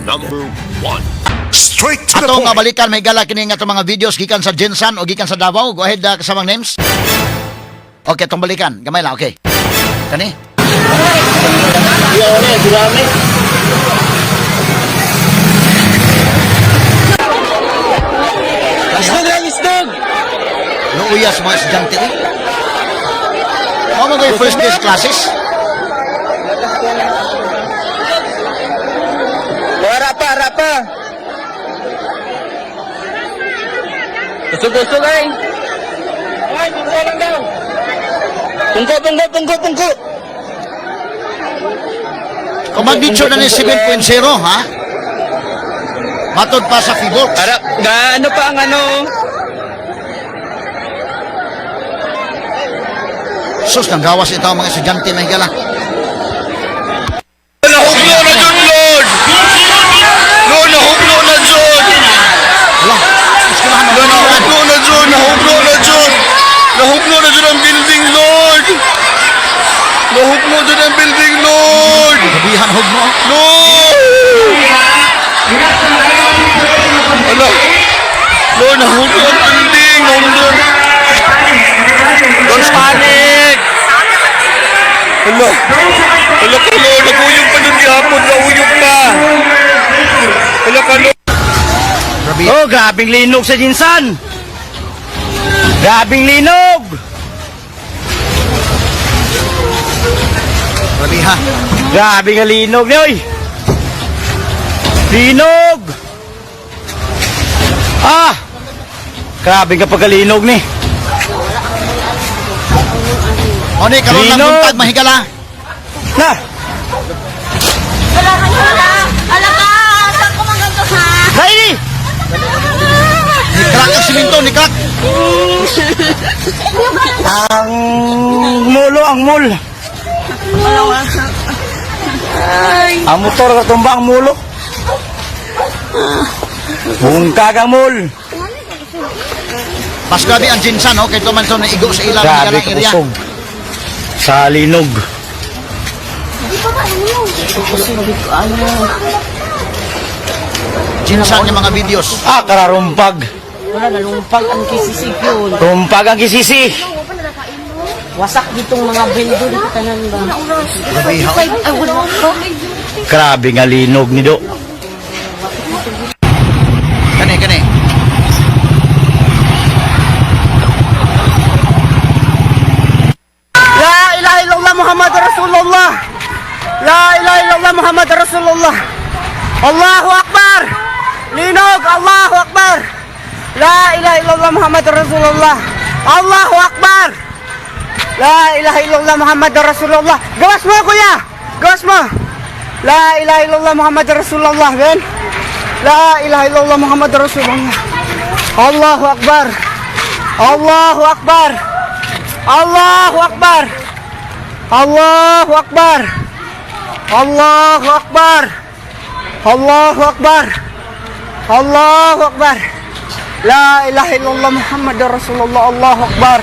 Straight to the Atong point. balikan may gala kini nga mga videos gikan sa Jinsan o gikan sa Davao. Go ahead kasamang names. Okay, atong balikan. Gamay lang, okay. Kani? Luuyas mga estudyante eh. Ano mo kayo first day's classes? Rapa. Gusto guys. Ay, tungko lang daw. Tungko. Kung mag-ditsyo na ni 7.0, ha? Matod pa sa Fibox. Gaano pa ang ano? Sus, nang gawas ito ang mga estudyante na higala. Nahuglo na dyan, Lord! Lord, nahuglo na dyan! Wala, iskulahan mo. Nahuglo na dyan! Nahuglo na dyan! Nahuglo na dyan ang building, Lord! Nahuglo dyan ang building, Lord! Gabihan hug mo. Lord! Ala! Lord, nahuglo ang building! Nahuglo! Don't panic! Ala! Ala ka, Lord! Naguyog pa dun gihapon! Nauyog pa! Ala ka, Lord! Grabe. Oh, grabing linog sa Jinsan. Grabing linog. Grabe ha. Grabe nga linog ni oy. Linog. Grabe nga pagkalinog ni. O ni, karoon ng Linog. buntag mahigala. Na. Ala ka! Saan ko man ganito ha? Dai. Ni crack ang siminto, ni crack. Ang mul. Ang motor katumba ang mulo. Bungkag ang mul. Mas grabe ang Jinsan, no? Kaya ito man ito naigo sa ilang Grabe higalang area. kusog. Sa linog. Jinsan yung mga videos. Kararumpag. Wala, nalumpag ang kisisig yun. Rumpag ang kisisi. Wasak ditong mga bendo dito tanan ba? Grabe ha. Ay, wala ko. Grabe nga linog ni Do. Kani. La ilaha illallah Muhammad Rasulullah. La ilaha illallah Muhammad Rasulullah. Allahu Akbar. Linog, Allahu Akbar. La ilaha illallah Muhammad Rasulullah. Allahu Akbar. La ilaha illallah Muhammad Rasulullah. Gawas mo kuya. Gawas mo. La ilaha illallah Muhammad Rasulullah, ben. La ilaha illallah Muhammad Rasulullah. Allahu Akbar. Allahu Akbar. Allahu Akbar. Allahu Akbar. Allahu Akbar. Allahu Akbar. Allahu Akbar. La ilaha illallah Muhammad Rasulullah. Allahu Akbar.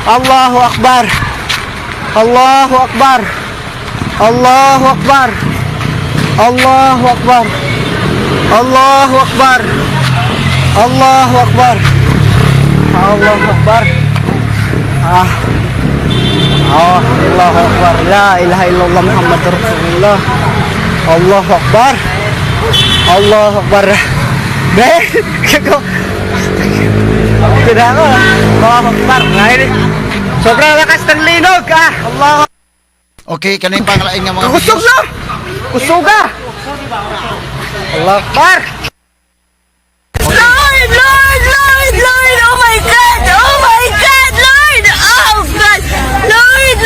Allahu Akbar. Allahu Akbar. Allahu Akbar. Allahu Akbar. Allahu Akbar. Allahu Akbar. Allahu Akbar. Allahu Akbar. La ilaha illallah Muhammad Rasulullah. Allahu Akbar. Allahu Akbar. Kago. Tidak ako. Allahu Akbar. Ngayon. Sobrang lakas ng linog. Allah. Okay, kanina yung pangalain nga mga Kusog videos. na. Kusuga. Allah Akbar. Lord! Oh my God! Lord! Oh God! Lord!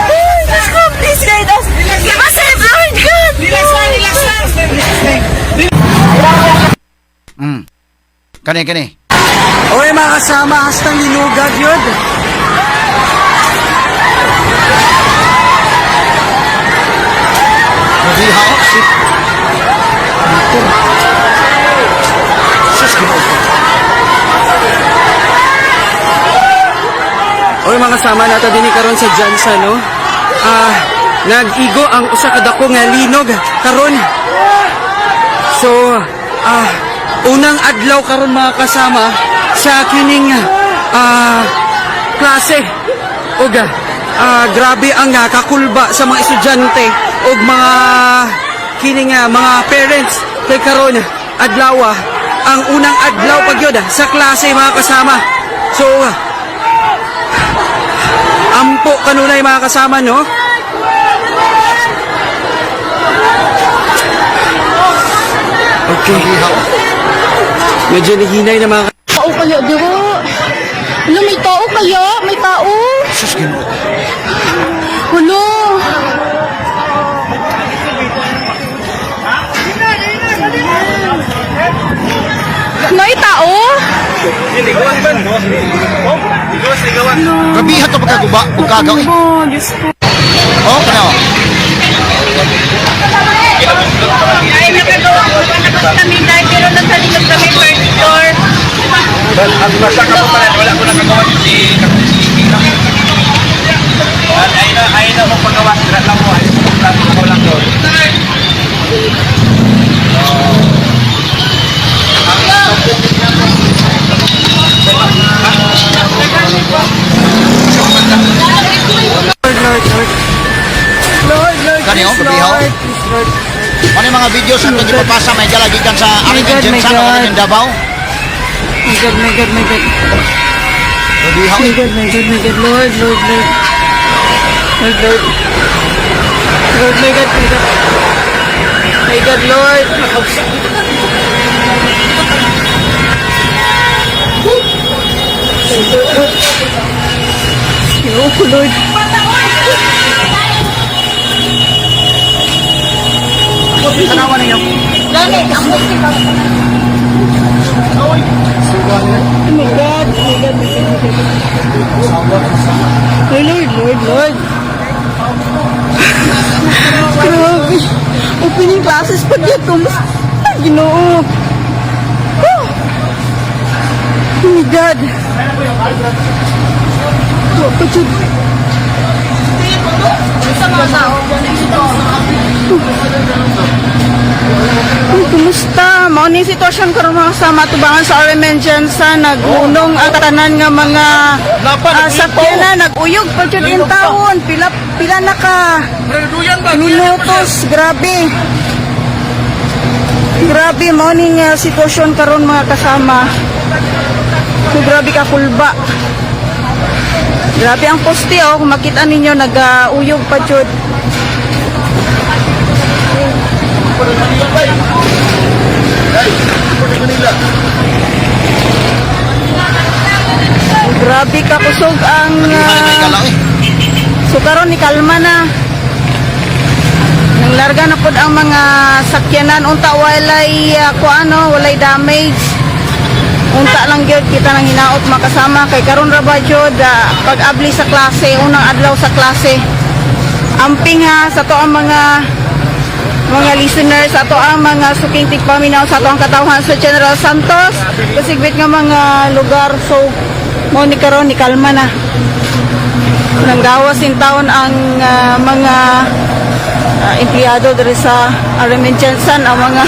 Oh, Diyos ko, please guide us! Give us help, Lord God! Relax lang! Kani. Oy mga kasama, hastang linugad yun. Grabe ha. Sus, ginoo. Oy mga kasama nato dinhi karon sa Jansa no. Nag-igo ang usa ka dako nga linog karon. So, unang adlaw karon mga kasama sa kining klase. Oga, grabe ang kakulba sa mga estudyante o mga kini nga mga parents kay karon adlaw ang unang adlaw pagyod sa klase mga kasama. So ampo kanunay mga kasama no. Okay. Medyo nahinay na mga Tao kaya, diwa. Ano, may tao kaya? May tao? Sus, Ginoo. Hulo. May tao? Kabihan to pagkaguba, pagkagaw eh. Oh, Diyos ko. Oh, kano? Ay, nakagawa ko pa na kami dahil pero nagsaligap kami first floor. Ang basta ka pa rin, wala ko nakagawa si ay na mo paggawa, sila lang mo, ay lang doon. Kaniyo, kabihaw? Ano yung mga videos na ito ipapasa may galagikan sa aming God, my Jensen o God. aming Davao? My God, my God, my God. Kabihaw My eh. God, my God, my God. Lord, Lord, Lord. Lord, Lord. Lord, my God, my God. My God, Lord. Ayoko, Lord. Tanawa ninyo. Oh my God, oh my God, my God. Oh Lord, Lord, Lord. Grabe. Opening classes pa dito. Ginoo. Oh my God. Oh, pachud. Kumusta? Mao ni sitwasyon karon mga sa matubangan sa RMN Jensen nagunong ang tanan nga mga sakyanan naguyog pa jud in taon pila na ka minutos grabe mao ni nga sitwasyon karon mga kasama. So, grabe ka kulba. Grabe ang poste oh kung makita ninyo nag-uyog pa jud. Grabe ka kusog ang so karon ni kalma na. Nanglarga na pud ang mga sakyanan unta walay walay damage. Unta lang gyud kita nang hinaot makasama kay karon ra ba jud pag-abli sa klase unang adlaw sa klase. Amping ha sa to ang mga listeners, ato ang mga suking tigpaminaw sa ato ang katawhan sa General Santos, kasigwit nga mga lugar. So, mo ni karon ni kalma na. Nanggawas in taon ang mga empleyado diri sa RMN Jensen, ang mga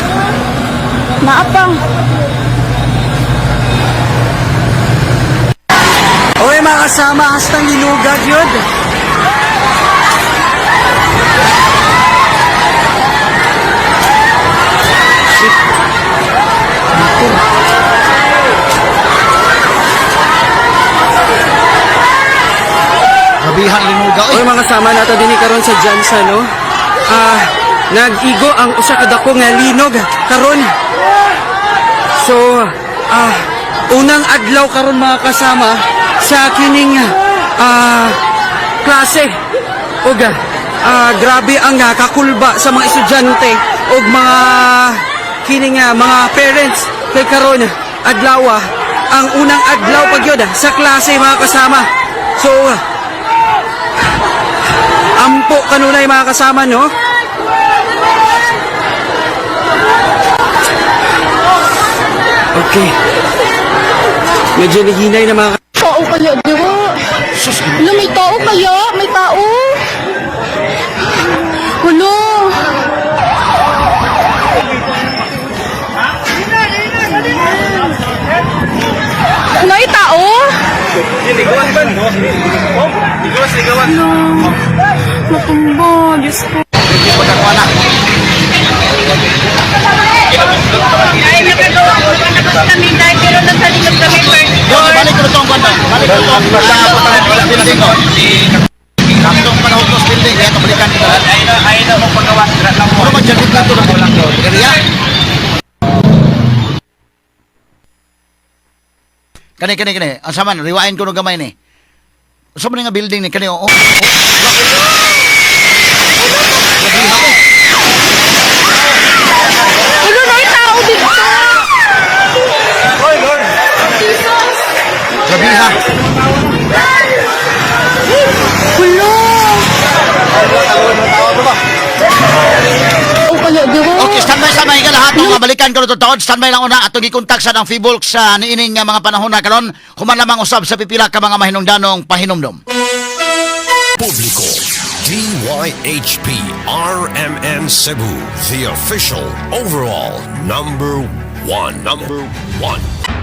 naapang. Oy mga kasama, hastang linugad yun. Kabihan linuga Oy eh. mga kasama nato dinhi karon sa Jansa no. Nag-igo ang usa ka dako nga linog karon. So, unang adlaw karon mga kasama sa kining klase. Og grabe ang kakulba sa mga estudyante og mga kining mga parents kay karon adlaw ang unang adlaw pagyod sa klase mga kasama. So, ampo kanunay mga kasama no. Okay. Medyo nahinay na mga Tao kaya, diwa. Ano, may tao kaya? May tao? Hulo. May tao? Ligawan ba? Ligawan. tumbo. Diyos ko. Hindi ko nakuha na. Ay, nakagawa kami dahil pero nasalilog kami first floor. Balik ko na itong kwanta. Balik ko itong building ko. Saktong panahon ko sa building. Kaya kabalikan ko na. Ay na mo paggawa. Puro magjalid lang ito na kulang ko. Kaya Kani. Ang saman, riwain ko no gamay ni. Sa mga nga building ni kani oh. Ano na yung tao dito? Gabi ha. Kulo. Oh, kaya dito. Okay, standby ka lahat. Mga balikan ko na ito taon. Standby lang una. Atong ikontak sa ng Fibolk sa niining nga mga panahon na karon. Human lamang usab sa pipila ka mga mahinungdanong pahinomdom. Publiko, DYHP RMN Cebu, the official overall number one.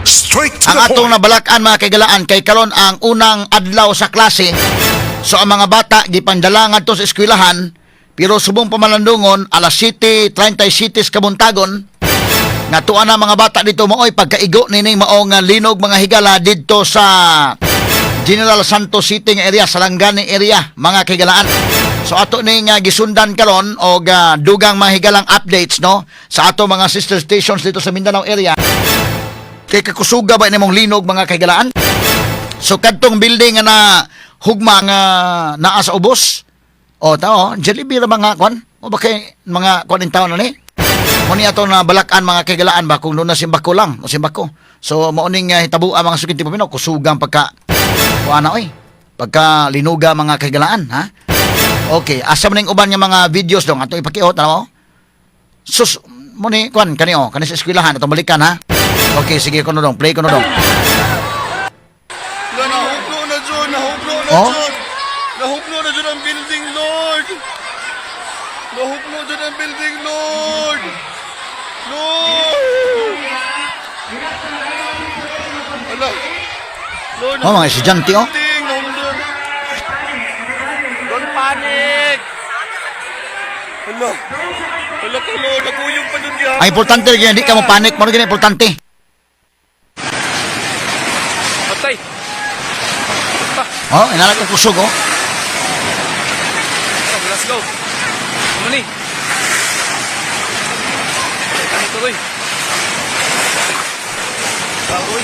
Straight to Ang the atong point. nabalakan mga kaigalaan kay karon ang unang adlaw sa klase. So ang mga bata gipandalangan to sa eskwelahan pero subong pamalandungon alas 7:37 kabuntagon nga tuwa na mga bata dito mooy pagkaigo nining maong linog mga higala didto sa General Santos City nga area, Salangani area, mga kaigalaan. So ato ning gisundan karon og dugang mga higalang updates no sa ato mga sister stations dito sa Mindanao area. Kay kakusuga ba nimong linog mga kaigalaan? So kadtong building nga na hugma nga naa sa ubos. O tao, Jollibee ra mga kwan. O ba kay mga kwan in town na ni? Muni ato na balakan mga kaigalaan ba kung doon na simbako lang, o simbako. So mauning hitabo ang mga sukinti pamino kusugang pagka kuana oy. Pagka linuga mga kaigalaan, ha? Okay, asa man ning uban nga mga videos dong ato ipakiot ano? Sus muni kwan kani sa eskwelahan atong balikan ha. Okay, sige kuno dong, play kuno dong. Nahuplo na dyan. Oh? Nahuplo na dyan ang building, Lord. Nahuplo dyan ang building, Lord. Ala. Lord, Oh, mga estudyante oh. building, nahuplo. Don't panic. Ala. Ala ka, Lord. Naguyong pa dun yan. Ang importante gyud hindi ka mo panic, mo gyud importante. Patay. Oh, inalag ko kusog oh. Let's go. Ano ni? Ano ito, Roy? Roy.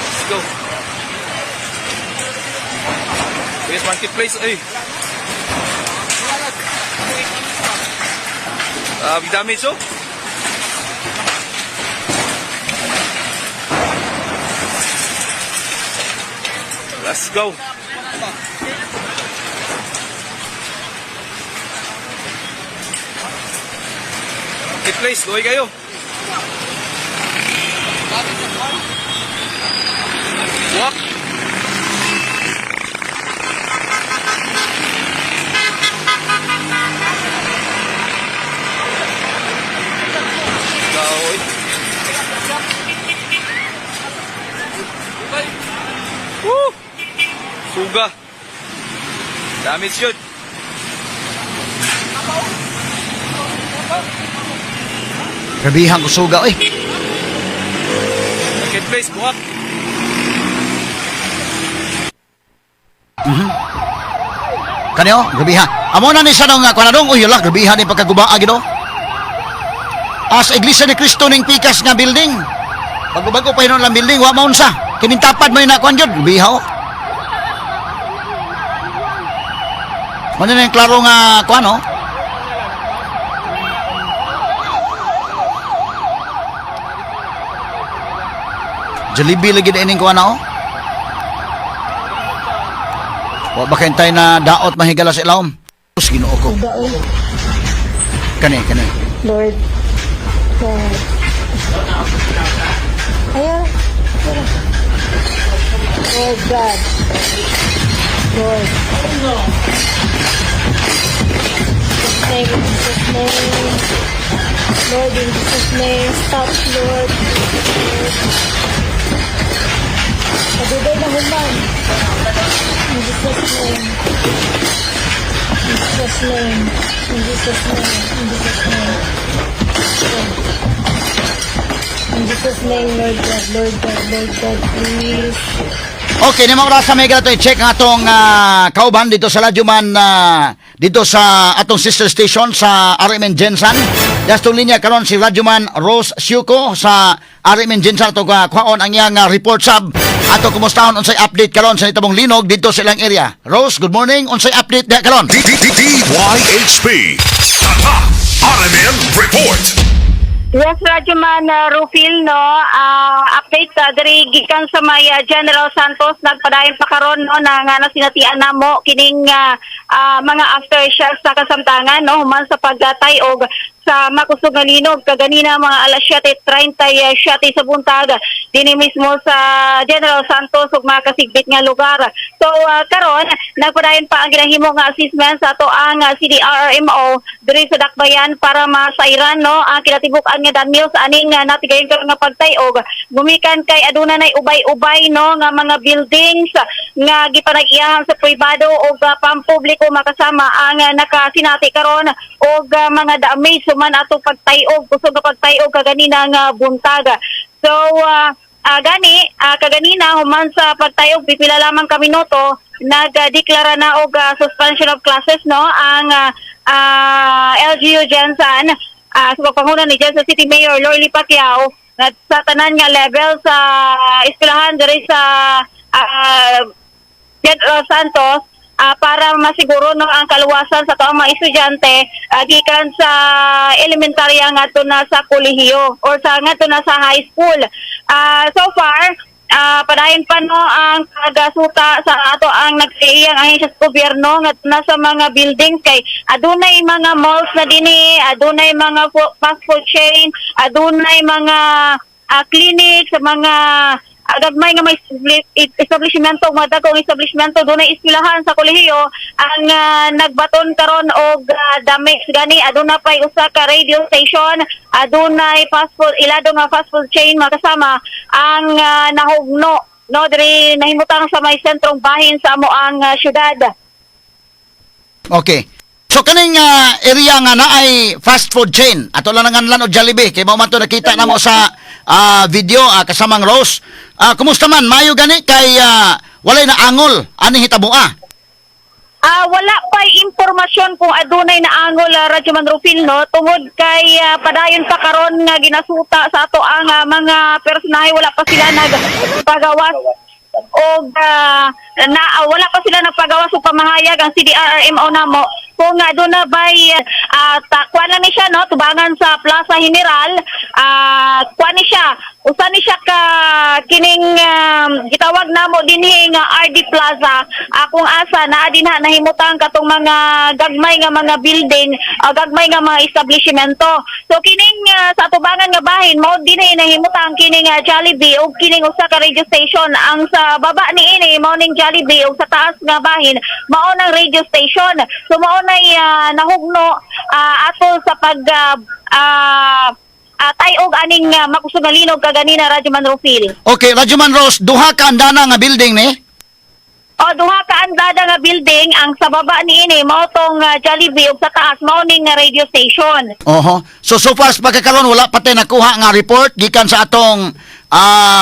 Let's go. Yes, marketplace. Ay. Big damage, oh. Let's go. Okay, place. Luhay kayo. Walk. Kahoy. Woo! Suga. Damage yun. Grabihan kusuga oy. Marketplace, buhak. Kani oh, grabihan. Amo na ni sa nang kanadong uy la grabihan ni pagkagubaa gid oh. As Iglesia ni Cristo ning pikas nga building. Bago-bago pa hinon lang building wa maunsa. Kinintapad man na kwan jud, grabiha oh. Ano na yung klaro nga kwan oh. Jollibee lagi na ining kwan oh. Wa ba kayong tayo na daot mahigala sa ilawom? Tapos ginoo ko. Kani. Lord God. Ayan. Lord God. Lord. Name in Jesus' name. Lord, in Jesus' name. Stop, Lord. Padugay na human. In Jesus' name. In Jesus' name. In Jesus' name. In Jesus' name. In Jesus' name, Lord God, Lord God, Lord God, please. Okay, ni mga rasa may gato i-check ang atong kauban dito sa Ladyuman, dito sa atong sister station sa RMN Jensan. Dastong linya karon si Ladyuman Rose Siuko sa RMN Jensan ato kwaon ang iyang report sub. Ato kumustahon unsay update karon sa nitabong linog dito sa ilang area. Rose, good morning. Unsay update diha karon? DYHP RMN Report. Yes, Radyoman Rufil, no, update diri gikan sa may General Santos nagpadayon pa karon no nang nasinatian namo kining mga aftershocks sa kasamtangan no human sa pagtayog sa makusog nga linog kaganina mga alas 7:30 sa buntag dinhi mismo sa General Santos ug mga kasigbit nga lugar. So karon nagpadayon pa ang ginahimo nga assessment sa ato ang CDRRMO diri sa Dakbayan para masairan no ang kinatibukan nga damage aning natigayon karon nga pagtayog gumikan kay aduna nay ubay-ubay no nga mga buildings nga gipanag-iyahan sa pribado ug pampubliko makasama ang nakasinati karon og mga damage man ato pagtayog kusog nga pagtayog kaganina nga buntag. So kaganina human sa pagtayog pipila lamang ka minuto nagdeklara na og suspension of classes no ang LGU Jensan sa pagpangunan ni Jensan City Mayor Lorly Pacquiao at sa tanan nga level sa eskwelahan diri sa General Santos para masiguro no ang kaluwasan sa taong mga estudyante gikan sa elementarya ngadto na sa kolehiyo or sa ngadto na sa high school. So far padayon pa no ang pagasuta sa ato ang nagsiiyang ahensya sa gobyerno ngadto na sa mga buildings kay adunay mga malls na dinhi, adunay mga fast food chain, adunay mga clinics, mga gagmay nga may establishmento mga dagkong establishmento dunay eskwelahan sa kolehiyo ang nagbaton karon og damage gani aduna pay usa ka radio station adunay fast food ilado nga fast food chain makasama ang nahugno no diri nahimutang sa may sentrong bahin sa amo ang syudad. Okay. So kaning area nga na ay fast food chain. Ato lang nanganlan og Jollibee kay mao man to nakita namo sa video kasamang Rose. Kumusta man mayo gani kay walay na angol ani hitabo Wala pa impormasyon kung adunay na angol Radyoman Rufil no tungod kay padayon pa karon nga ginasuta sa ato ang mga personahe wala pa sila nagpagawas og wala pa sila nagpagawas og pamahayag ang CDRRMO namo kung doon na ba'y kuha lang ni siya, no? Tubangan sa Plaza General, kuha ni siya. Usa ni siya ka kining gitawag namo dinhi nga RD Plaza. Kung asa naa dinha nahimutang katong mga gagmay nga mga building, gagmay nga mga establishmento. So kining sa tubangan nga bahin mao dinhi nahimutang kining Jollibee ug kining usa ka radio station. Ang sa baba niini mao ning Jollibee ug sa taas nga bahin mao nang radio station. So mao nay nahugno ato sa pag tayog aning makusog nga linog kaganina Radyoman Rufil. Okay, Radyoman Rose, duha ka andana nga building ni? Duha ka andada nga building ang sa baba niini mao tong Jollibee ug sa taas mao ning radio station. So far sa pagkakaroon wala pa tay nakuha nga report gikan sa atong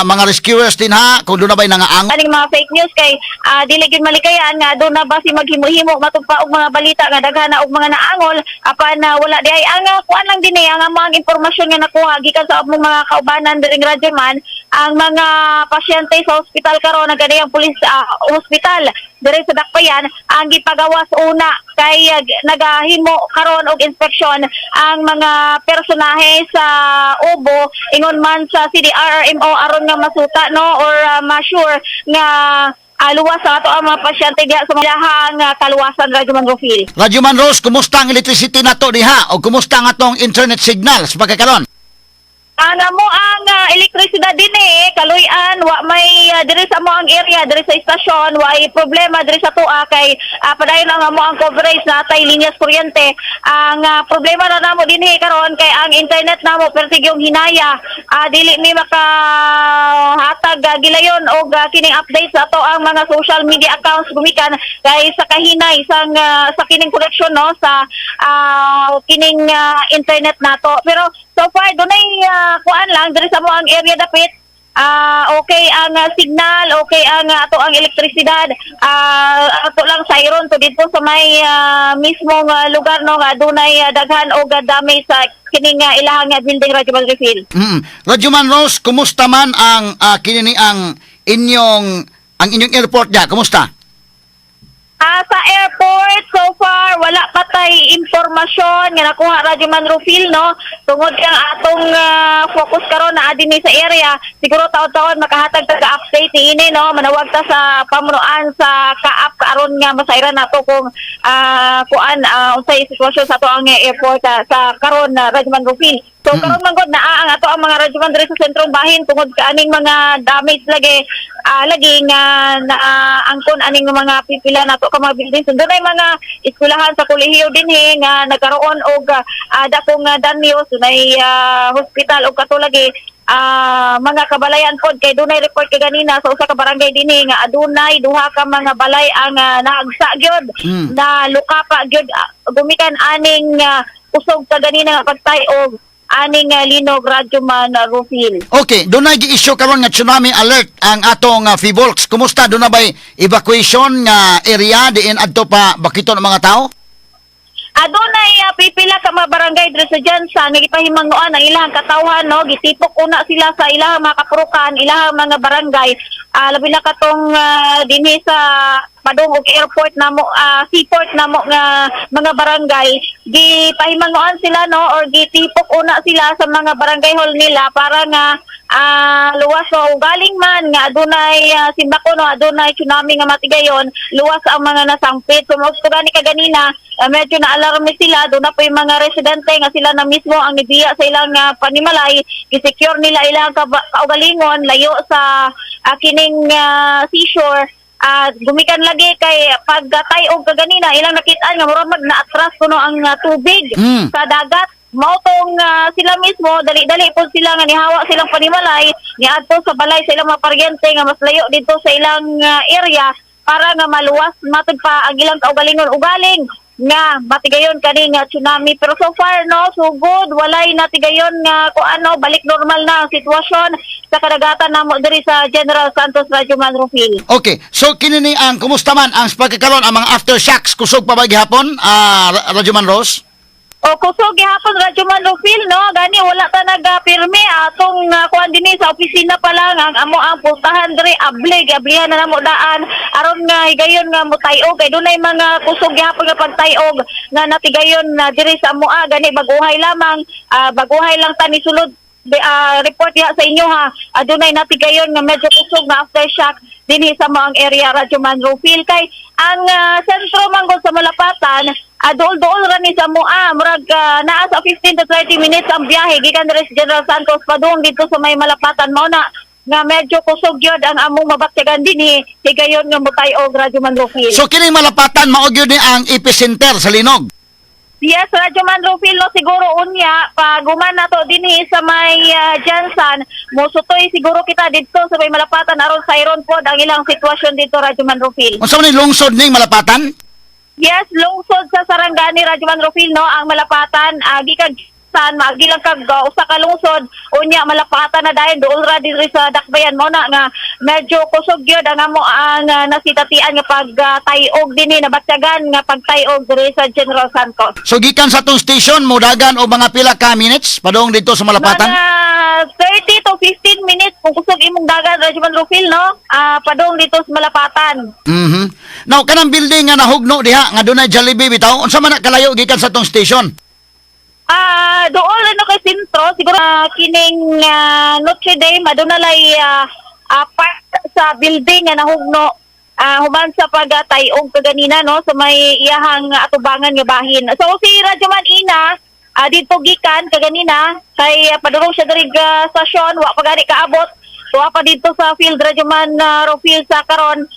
mga rescuers din ha kung doon na ba'y nangaang? Aning mga fake news kay dili gyud malikayan nga doon na ba si maghimo-himo matugpa og mga balita nga daghana og mga naangol apan wala di ay ang kuan lang din ang mga impormasyon nga nakuha gikan sa among mga kaubanan diring Radyoman ang mga pasyente sa ospital karon nagani ang pulis hospital diri sa Dakbayan ang gipagawas una kay nagahimo karon og inspeksyon ang mga personahe sa Ubo ingon man sa CDRRMO aron nga masuta no or ma-sure nga luwas sa ato ang mga pasyente diha sa malahang kaluwasan Radyoman Rufil. Radyoman Rose, kumusta ang electricity nato diha o kumusta ang atong internet signal sa pagkakaroon? Mo ang elektrisidad din kaluyan wa may diri sa mo ang area diri sa istasyon wa ay problema diri sa tuwa kay padayon lang mo ang coverage natay linyas kuryente. Ang problema na namo dinhi karon kay ang internet namo pertig yung hinaya dili mi makahatag gilayon og kining update sa ato ang mga social media accounts gumikan kay sa kahinay sa kining connection no sa kining internet nato. Pero so far dunay kuan lang diri sa mo ang area dapit okay ang signal, okay ang ato ang elektrisidad, ato lang siron to dito sa may mismong lugar no nga dunay daghan og damage sa kining ilahang building Radyo Man Refill. Radyo Man Rose, kumusta man ang kinini ang inyong airport diya? Kumusta? Sa airport, so far, wala pa tay impormasyon nga nakuha Radyo Man Refill, no? Tungod kang atong focus karon na adin sa area, siguro taon-taon makahatag taga-update ini, no? Manawag ta sa pamunuan sa kaap karon nga masayran nato kung unsay sitwasyon sa ato ang airport sa karon na Radyo Man Refill. So karon man gud naa ang ato ang mga radyoman diri sa sentrong bahin tungod kaaning mga damage lagi nga angkon aning mga pipila nato ka mga buildings. So dunay mga eskwelahan sa kolehiyo dinhi nga nagkaroon og dakong danyo dunay hospital og katulagi mga kabalayan pod kay dunay report kay ganina sa usa ka barangay dinhi nga adunay duha ka mga balay ang naagsa gyud na lukapa gyud gumikan aning usog sa ganina nga pagtay-og aning linog Radyo Man Refill. Okay, doon na gi-issue karon nga tsunami alert ang atong Fivolks. Kumusta? Doon na ba'y evacuation nga area diin adto pa bakito ng mga tao? Adunay pipila ka mga barangay diri sa Jansan nga gipahimanguan ang ilang katawhan no gitipok una sila sa ilang mga kapurukan ilang mga barangay labi na katong dinhi sa padung og airport namo seaport namo nga mga barangay gipahimanguan sila no or gitipok una sila sa mga barangay hall nila para nga luwas o galing man nga adunay simbako no adunay tsunami nga matigayon luwas ang mga nasangpit. So magtugani ka ganina medyo na-alarme sila doon na po yung mga residente nga sila na mismo ang nibiya sa ilang panimalay i-secure nila ilang kaugalingon layo sa kining seashore gumikan lagi kay pagtay-og kaganina ilang nakita nga murag na-atras kuno ang tubig sa dagat mautong sila mismo dali-dali po sila nga nihawa silang panimalay niadto sa balay sa ilang mga paryente nga mas layo dito sa ilang area para nga maluwas matud pa ang ilang kaugalingon ugaling nga matigayon kaning tsunami. Pero so far no so good walay natigayon nga balik normal na ang sitwasyon sa kadagatan namo diri sa General Santos Radyo Man Refill. Okay, so kinini ang kumusta man ang pagkakaroon ang mga aftershocks kusog pa ba gihapon Radyo Man Rose? O kusog gihapon Radyo Man Refill no gani wala ta nagapirmi atong kuan dinhi sa opisina pa lang ang amo ang pultahan diri ablihan na namo daan aron nga higayon nga mutay-og kay dunay mga kusog gihapon nga pagtay-og nga natigayon diri sa amo gani baguhay lamang baguhay lang tani sulod report ya sa inyo ha adunay natigayon nga medyo kusog na aftershock dinhi sa maang area Radyo Man Refill kay ang sentro manggod sa Malapatan dool-dool ra ni sa mua murag naa sa 15 to 30 minutes ang biyahe gikan diri sa General Santos padung dito sa may Malapatan mao na nga medyo kusog gyud ang among mabatyagan dinhi higayon nga mutay-og Radyo Man Refill. So kining Malapatan mao gyud ni ang epicenter sa linog. Yes, Radyo Man Refill no siguro unya pag guman nato dinhi sa may Jansan musutoy siguro kita dito sa may Malapatan aron sayron pod ang ilang sitwasyon dito Radyo Man Refill. Unsa man ni lungsod ning Malapatan? Yes, lungsod sa Sarangani Radyo Man Refill no ang Malapatan gikan magilang kag usa ka lungsod unya Malapatan na dayon duol ra diri sa Dakbayan mo na nga medyo kusog gyud ang amo ang nasitatian nga pagtay-og dinhi nabatyagan nga pagtay-og diri sa General Santos. So gikan sa tong station modagan o mga pila ka minutes padung dito sa Malapatan? Mga 30 to 15 minutes kung kusog imong dagan Radyo Man Refill no padung dito sa Malapatan. Now kanang building nga nahugno diha nga dunay Jollibee bitaw unsa man kalayo gikan sa tong station? Doon kay sentro siguro kining Notre Dame adunay part sa building nga nahugno human sa pagtay-og kaganina no sa may iyahang atubangan nga bahin. So si Radyo Man Ina dito gikan kaganina kay padurong siya diri stasyon wa pa gani kaabot. So pa dito sa field radyoman Rofil sa karon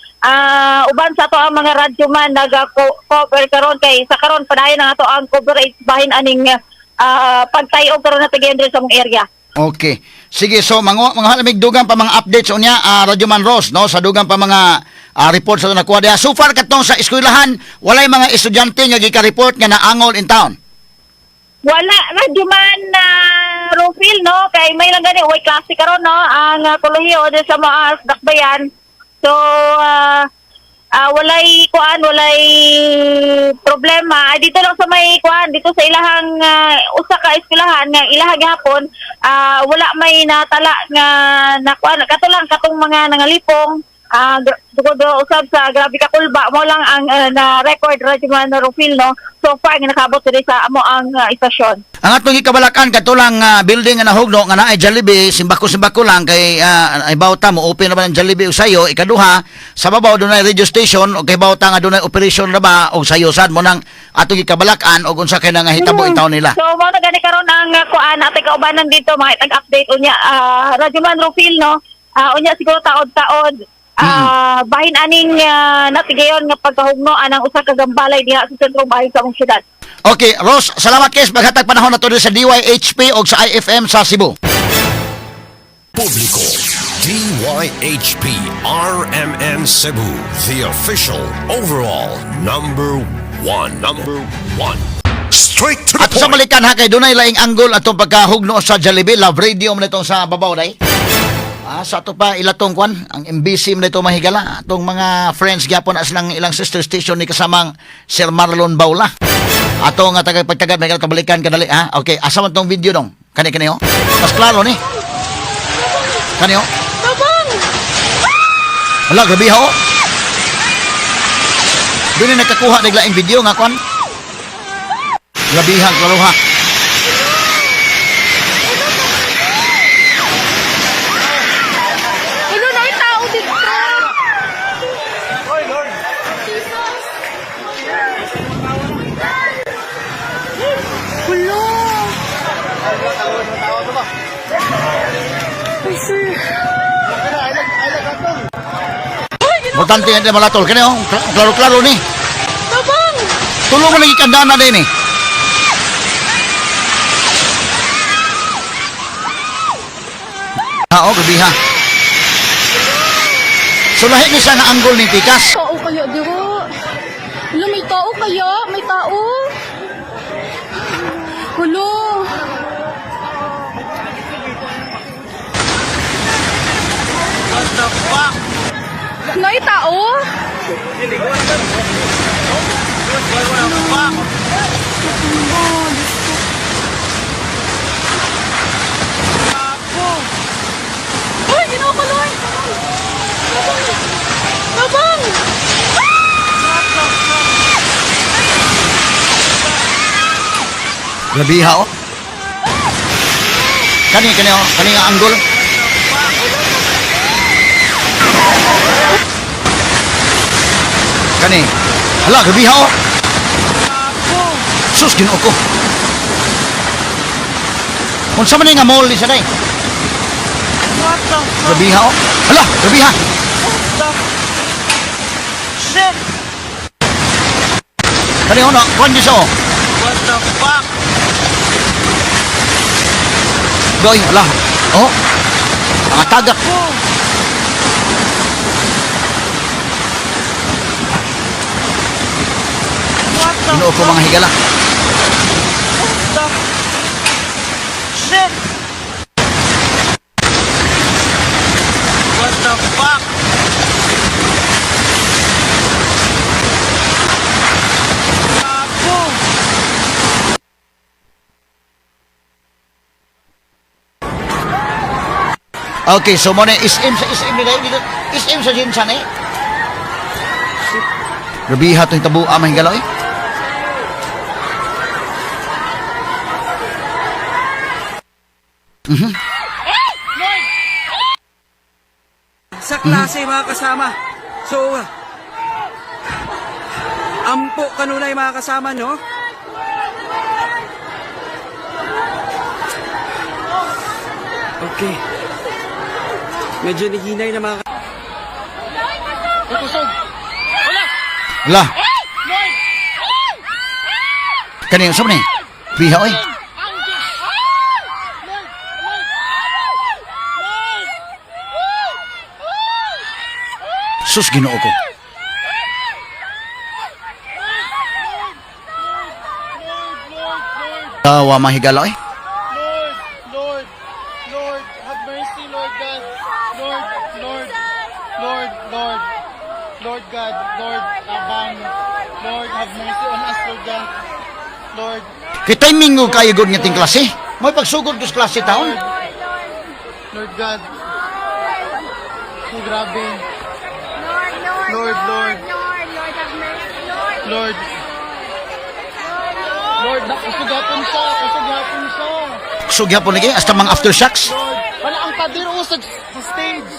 uban sa to ang mga radyoman nag-cover karon kay sa karon padayon na ato ang coverage bahin aning pagtayo karon na tigayon diri sa mong area. Okay. Sige, so mga halamig dugang pa mga updates unya Radyo Man Ross, no, sa dugang pa mga reports sa nakuha diha. So far katong sa eskwelahan, walay mga estudyante nga gika-report nga naangol in town. Wala radyo man Rofil no kay may lang gani way klase karon no ang kolehiyo diri sa mga dakbayan. So walay problema. Dito lang sa may dito sa ilahang usa ka eskwelahan nga ilahang gihapon wala may natala nga katulang katong mga nangalipong tungod usab sa grabe ka kulba mo lang ang na-record Radyo Man Rofil no. So far nga nakabot diri sa amo ang istasyon. Ang atong gikabalakan katulang building nga nahugno nga naay Jollibee, simbako lang kay ay bawta mo open na ba ng Jollibee usayo. Ikaduha, sa babaw dunay radio station o kay bawta nga dunay operation na ba og sayosan mo nang atong gikabalakan og unsa kay nga hitabo in town nila. So mo na gani karon ang atay kaubanan dito mga tag-update unya Radyo Man Rofil no. Unya siguro taod-taod bahin aning natigayon nga pagkahugno anang usa ka gambalay diha sa sentrong bahin sa among syudad. Okay, Ross, salamat kay paghatag panahon nato sa DYHP o sa IFM sa Cebu. Publiko, DYHP RMN Cebu, the official overall number one. Straight to the At sa point. balikan ha kay dunay laing anggol atong pagkahugno sa Jollibee, Love Radio man itong sa babaw day. Sa ato pa ilatong kwan, ang MBC man ito mahigala. Atong mga friends gyapon as lang ilang sister station ni kasamang Sir Marlon Baula. Ato nga tagapagtagad may kabalikan kadali ha. Okay, asa man tong video dong? Kani ho. Mas klaro ni. Kani ho. Tabang! Hala, grabe ho. Dili nakakuha ng laing video nga kwan. Grabe ha, klaro ha. Ano na yung tao dito? Hello! Ay, sir. Importante yan din malatol. Kani ho, klaro-klaro ni. Tabang! Tulong mo lagi kandana din eh. Grabe ha. So lahi ni sa nga anggol ni Tikas. Tao kaya, diro. Hello, may tao kaya? May tao? Hello? What the fuck? May tao? What the fuck? Uy, ginakalay! Tabang! Grabe ha oh. Kani ho, kani nga anggol. Kani. Hala, grabe ha oh. Sus, ginoo ko. Unsa man nga mall ni sa day? What the fuck? Grabe ha oh. Hala, grabe ha. Shit! Kani ho na, kuan di sa oh. What the fuck? Doy, hala. Oh. Mga tagak. What the Ginoo ko mga higala. Shit! What the fuck? Okay, so mo na SM nila dito. SM sa Jinsan eh. Grabe ha itong tabu amang higala eh. Sa klase mga kasama. So, ampo kanunay mga kasama, no? Okay. Medyo nihinay na mga... Lah. Kanina sa ni? Biha oy. Sus Ginoo ko. Tawa mahigala oy. Lord, have mercy, Lord God. Lord God, Lord, abang. Lord, have mercy on us, Lord God. Lord, Kita'y mingo kayo good nga ting klase. May pagsugod ko sa klase taon. Lord God. Oh, grabe. Lord, Lord. have mercy, Lord. Lord. Lord, kusugapon siya. Sugya po lagi, hasta mga aftershocks. Lord, wala ang pader o sa stage.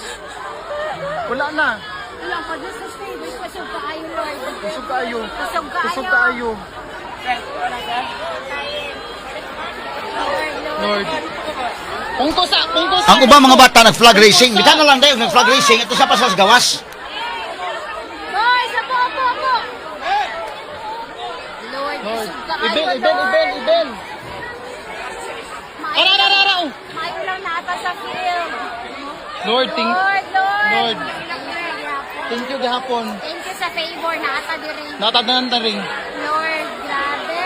Wala na. Wala pa doon sa stage. Kusog kaayo, Lord. Kusog kaayo. Kusog kaayo. Lord. Kung to sa. Ang ubang mga bata nag-flag racing. Bita na lang dayo nag-flag racing. Ito sa pasas gawas. Boy, sa po. Lord, Lord. kusog kaayo, Ibel. Lord. Araw. Maayo lang na ata sa film. Lord, Lord. thank you gahapon. Thank you sa favor na ata diri. Natadanan ta rin. Lord, grabe.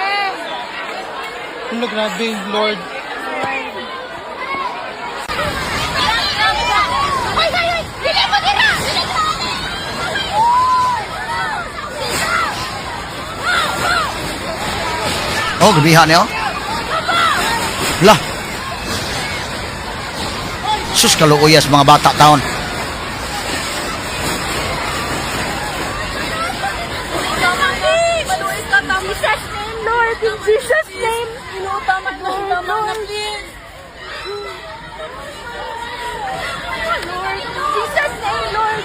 Ano grabe, Lord. Ay! Dili mo dira! Oh, gabihan niyo. Lah. Sus kaluuyas mga bata taon. Jesus' name, Lord. In Jesus' name. Inutama Lord. Please. Lord, in Jesus' name, Lord.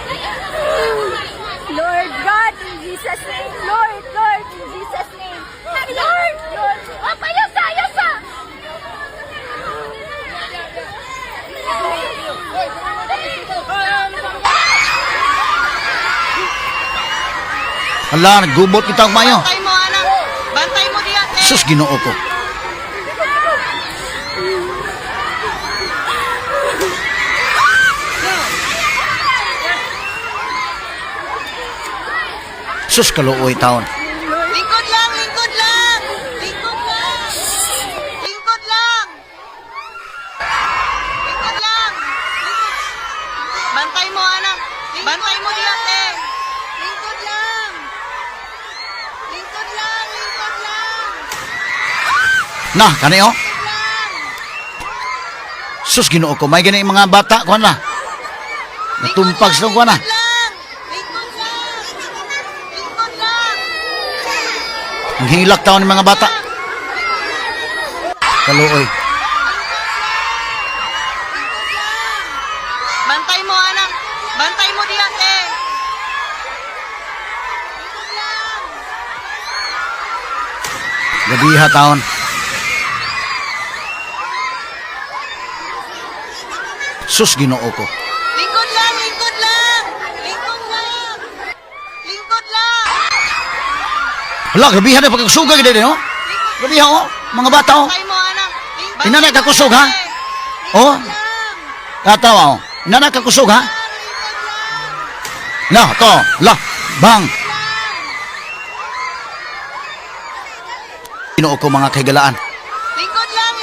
Lord God, in Jesus' name, Lord, in Jesus' name. Lord. Apa, yasa. Hala, naggubot kita ang mayo. Bantay mo, anak. Bantay mo diyan, eh. Sus Ginoo ko. Sus kaluoy taon. Lingkod lang. Bantay mo, anak. Bantay mo diyan, eh. Lingkod lang. Nah, kaniyo. Sus Ginoo ko, may gani mga bata ko na. Natumpag sa ko na. Lingkod lang. Ang hilak taon ng mga bata. Kaluoy. Bantay mo, anak. Bantay mo diyan, eh. Gabiha taon. Sus Ginoo ko. Lingkod lang. Hala, gabiha na pagkasuga gid no? Gabiha oh, mga bata oh. Bantay mo, anak. Inana ka kusog ha? Oh. Tatawa oh. Inana ka kusog ha? Na, to, la, bang. Ginoo ko mga kahigalaan. Lingkod lang.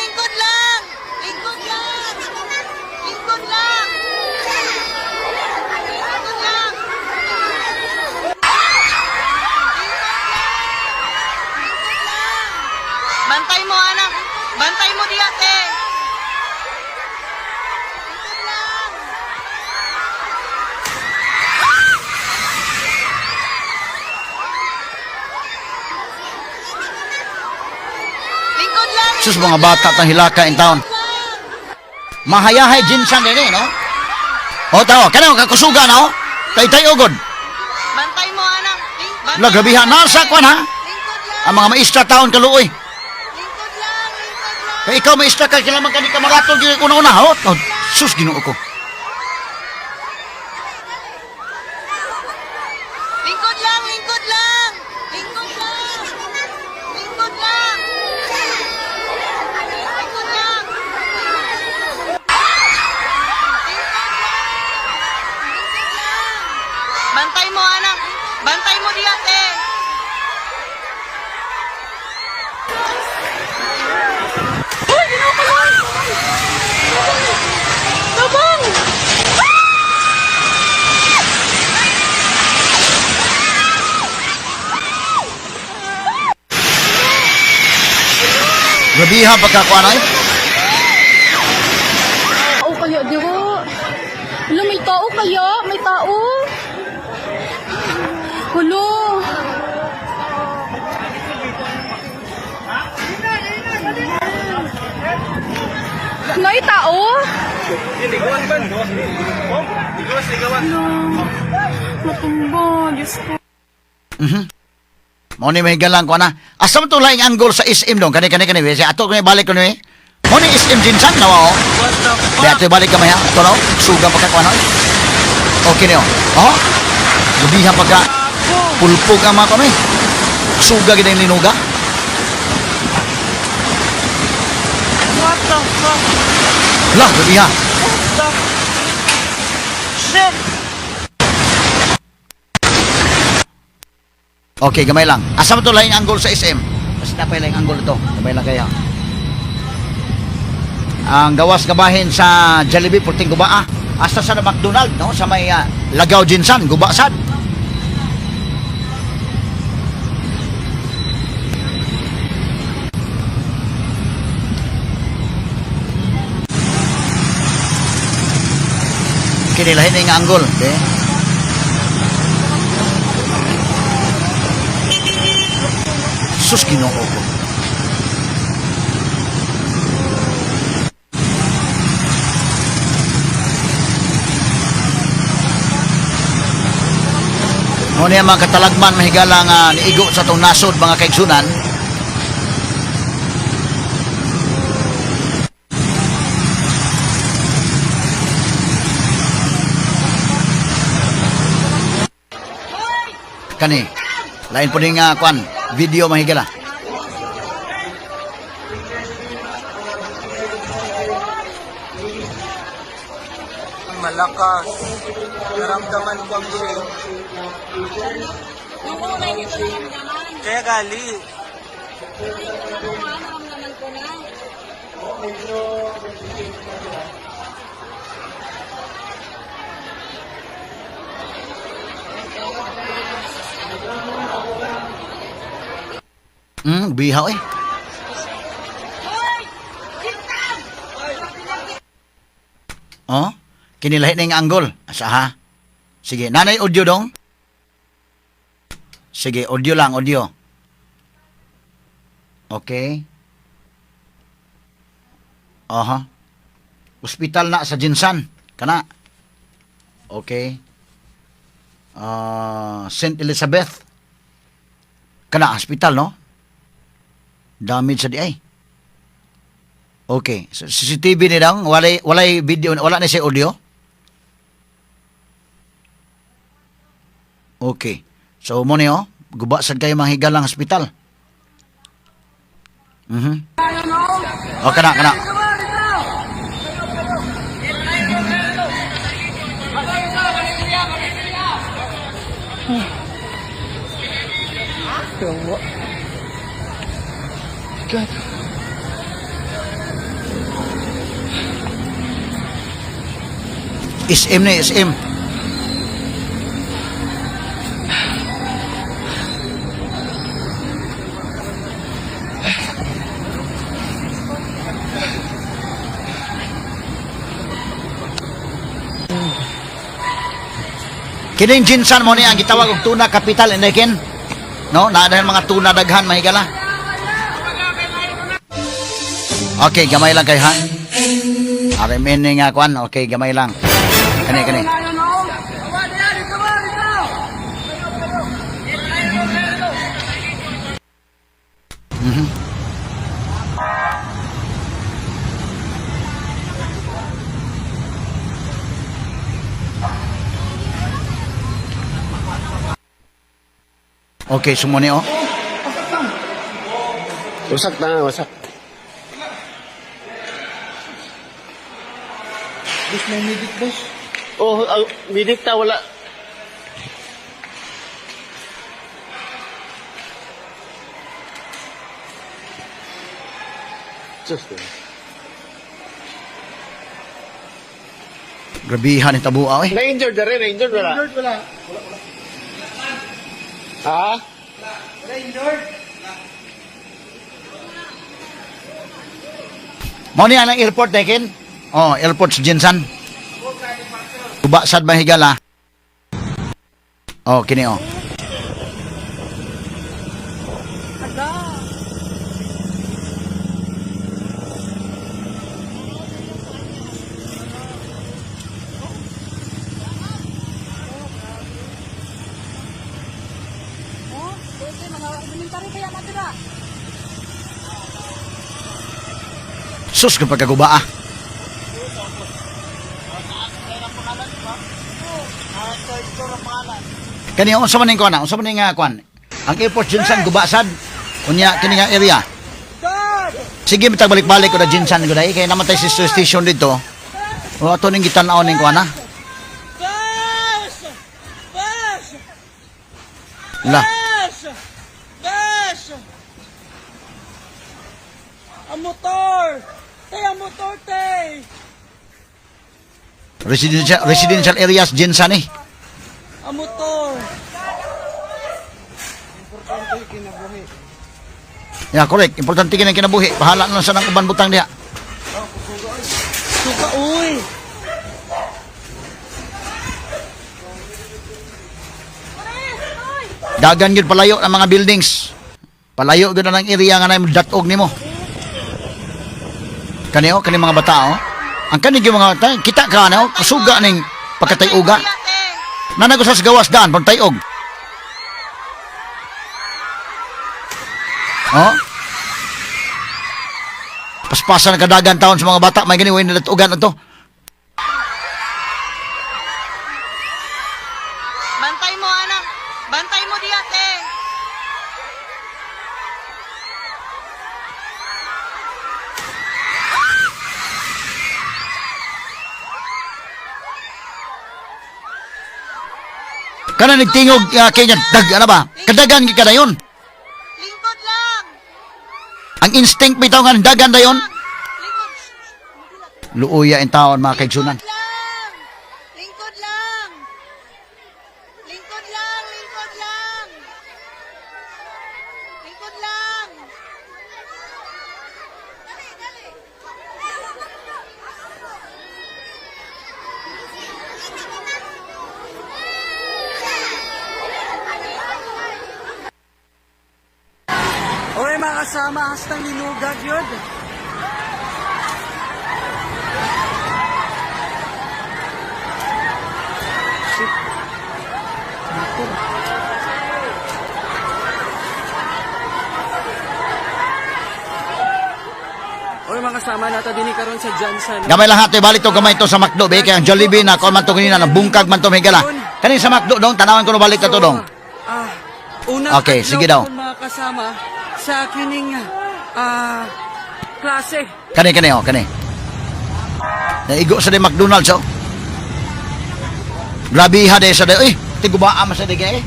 Bantay mo, anak. Bantay mo diyan, eh. Lingkod lang. Sus mga bata tang hilaka in town. Mahayahay jinsan din no? O tawo, kanaw kakusuga na oh. Tay ugod. Bantay mo, anak. La gabiha nasa kwan ha? Ang mga maestra taon kaluoy. Kay ikaw maestra ka kailangan ka ni kamarato gyud una-una ho. Sus, Ginoo ko. Lingkod lang, lingkod lang! Lingkod lang! Lingkod lang! Lingkod lang! Bantay mo, anak! Bantay mo di ate! Uy, ginagawa! Tabang! Grabiha pagkakuan ay. Tao kaya, di ba? Hala, may tao kaya? May tao? Hala. Nay, tao? Matumba, Diyos ko. Mo ni may galang ko na. Asa mo to laing angle sa SM dong? Kani. Ato ko balik ko ni. Mo ni SM Jinsan nawa o. Di ato balik ka maya. Ato no? Suga pagkakuan ay. Okay niyo. Oh? Grabiha pagka pulpog ang mga ko ni. Suga gid ang linuga. What the fuck? Lah, grabiha. Shit! Okay, gamay lang. Asa mo to laing angle sa SM? Basta pa laing angle ito. Gamay lang kaya. Ang gawas gabahin sa Jollibee Puting Gubaa. Asa sa McDonald, no? Sa may Lagaw Jinsan, Gubasad. Kinilahin na yung angle. Okay? Sus, Ginoo ko. Muna yung mga katalagman mahigala nga niigo sa itong nasod mga kaigsunan. Kani, lain po rin nga kwan, video mahigala. Malakas. Naramdaman ko ang shake. Kaya gali. Bihaw eh. Oh, kinilahi na yung angle. Asa ha? Sige, nanay audio dong. Sige, audio lang, audio. Okay. Aha. Hospital na sa Jinsan. Kana. Okay. St. Elizabeth. Kana, hospital, no? Damage sa di ay. Okay. So, CCTV ni dang, walay video, wala na siya audio. Okay. So, mo niyo, guba sad kayo mga higalang hospital. O, kana. God. SM ni, SM. Kining Jinsan mo ni ang gitawag og tuna capital in Ken. No, naa dahil mga tuna daghan mahigala. Okay, gamay lang kay ha. Aremen nga kwan. Okay, gamay lang. Kani. Okay, sumuni oh. Wasak na, wasak. Boss, may medic, boss. Oh, medic ta, wala. Just Grabihan yung tabua eh. na-injured na rin, na-injured wala. Injured, wala. Ha? Wala injured. Mo ni ang airport Tekin? Oh, airport sa Jinsan. Tuba sad mahigala. Oh, kini oh. Sus ka pagkaguba ah. Kani unsa man ning kuan? Unsa man ning kuan? Ang airport Jinsan gubasad. Unya kini nga area. Sige mitag balik-balik ko na Jinsan ko dai kay namatay si station dito. O ato ning gitan-aw ning kuan ah. La. Ang motor! Tay, ang motor, tay! Residential areas Jinsan eh. Ang motor! Yeah, correct. Importante kini kinabuhi. Bahala na sa nang uban butang diha. Suka, uy! Dagan gyud palayo ang mga buildings. Palayo gyud na ng area nga nay datog nimo. Kani oh, kani mga bata oh. Ang kani gyud mga bata, kita ka na oh, kasuga ning pagkatay-uga. Nanago sa gawas daan pagtayog. Oh. Paspasan na kadagan taon sa mga bata, may gani way nadatugan ato. Bantay mo, anak. Bantay mo di ate. Kana nagtingog kanya dag ano ba? Kadagan gi kada yon. Lingkod lang. Ang instinct bitaw nga dagan dayon. Lingkod. Luuya in taon mga kaigsunan. Lang. Lingkod lang. Lingkod lang. Lingkod lang. Lingkod lang. Dali, dali. Oy, mga kasama, hastang linugag yun. Oy, mga kasama nata din karon sa Johnson. Gamay lang hati balik to gamay to sa McDo be kay ang Jollibee na kon man to kanina nabungkag man to higala. Kani sa McDo dong tanawan ko no balik ka to dong. Unang Okay, adlaw sige daw. ko, mga kasama sa kining klase. Kani oh, kani. Naigo sa di McDonald's oh. Grabe ha de sa de. Uy, tigubaa man sa de kay.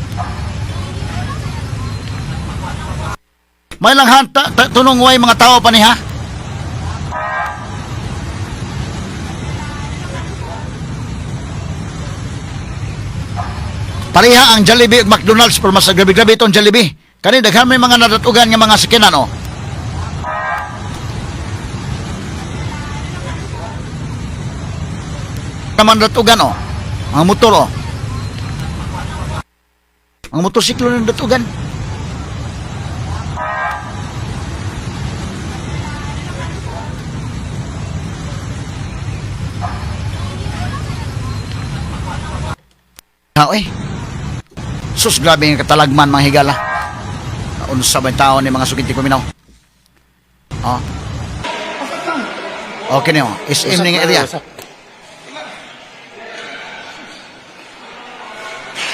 May lang hanta tunong way mga tao pa ni ha. Pareha ang Jollibee ug McDonald's pero mas grabe-grabe itong Jollibee. Kani daghan may mga nadatugan nga mga sakinan oh. Naman datugan oh. Mga motor oh. Mga motorsiklo ng datugan. Eh. Sus, grabe yung katalagman mga higala. Unsa ba yung tao ni mga sugiti paminaw? Oh. Okay niyo, SM ning area.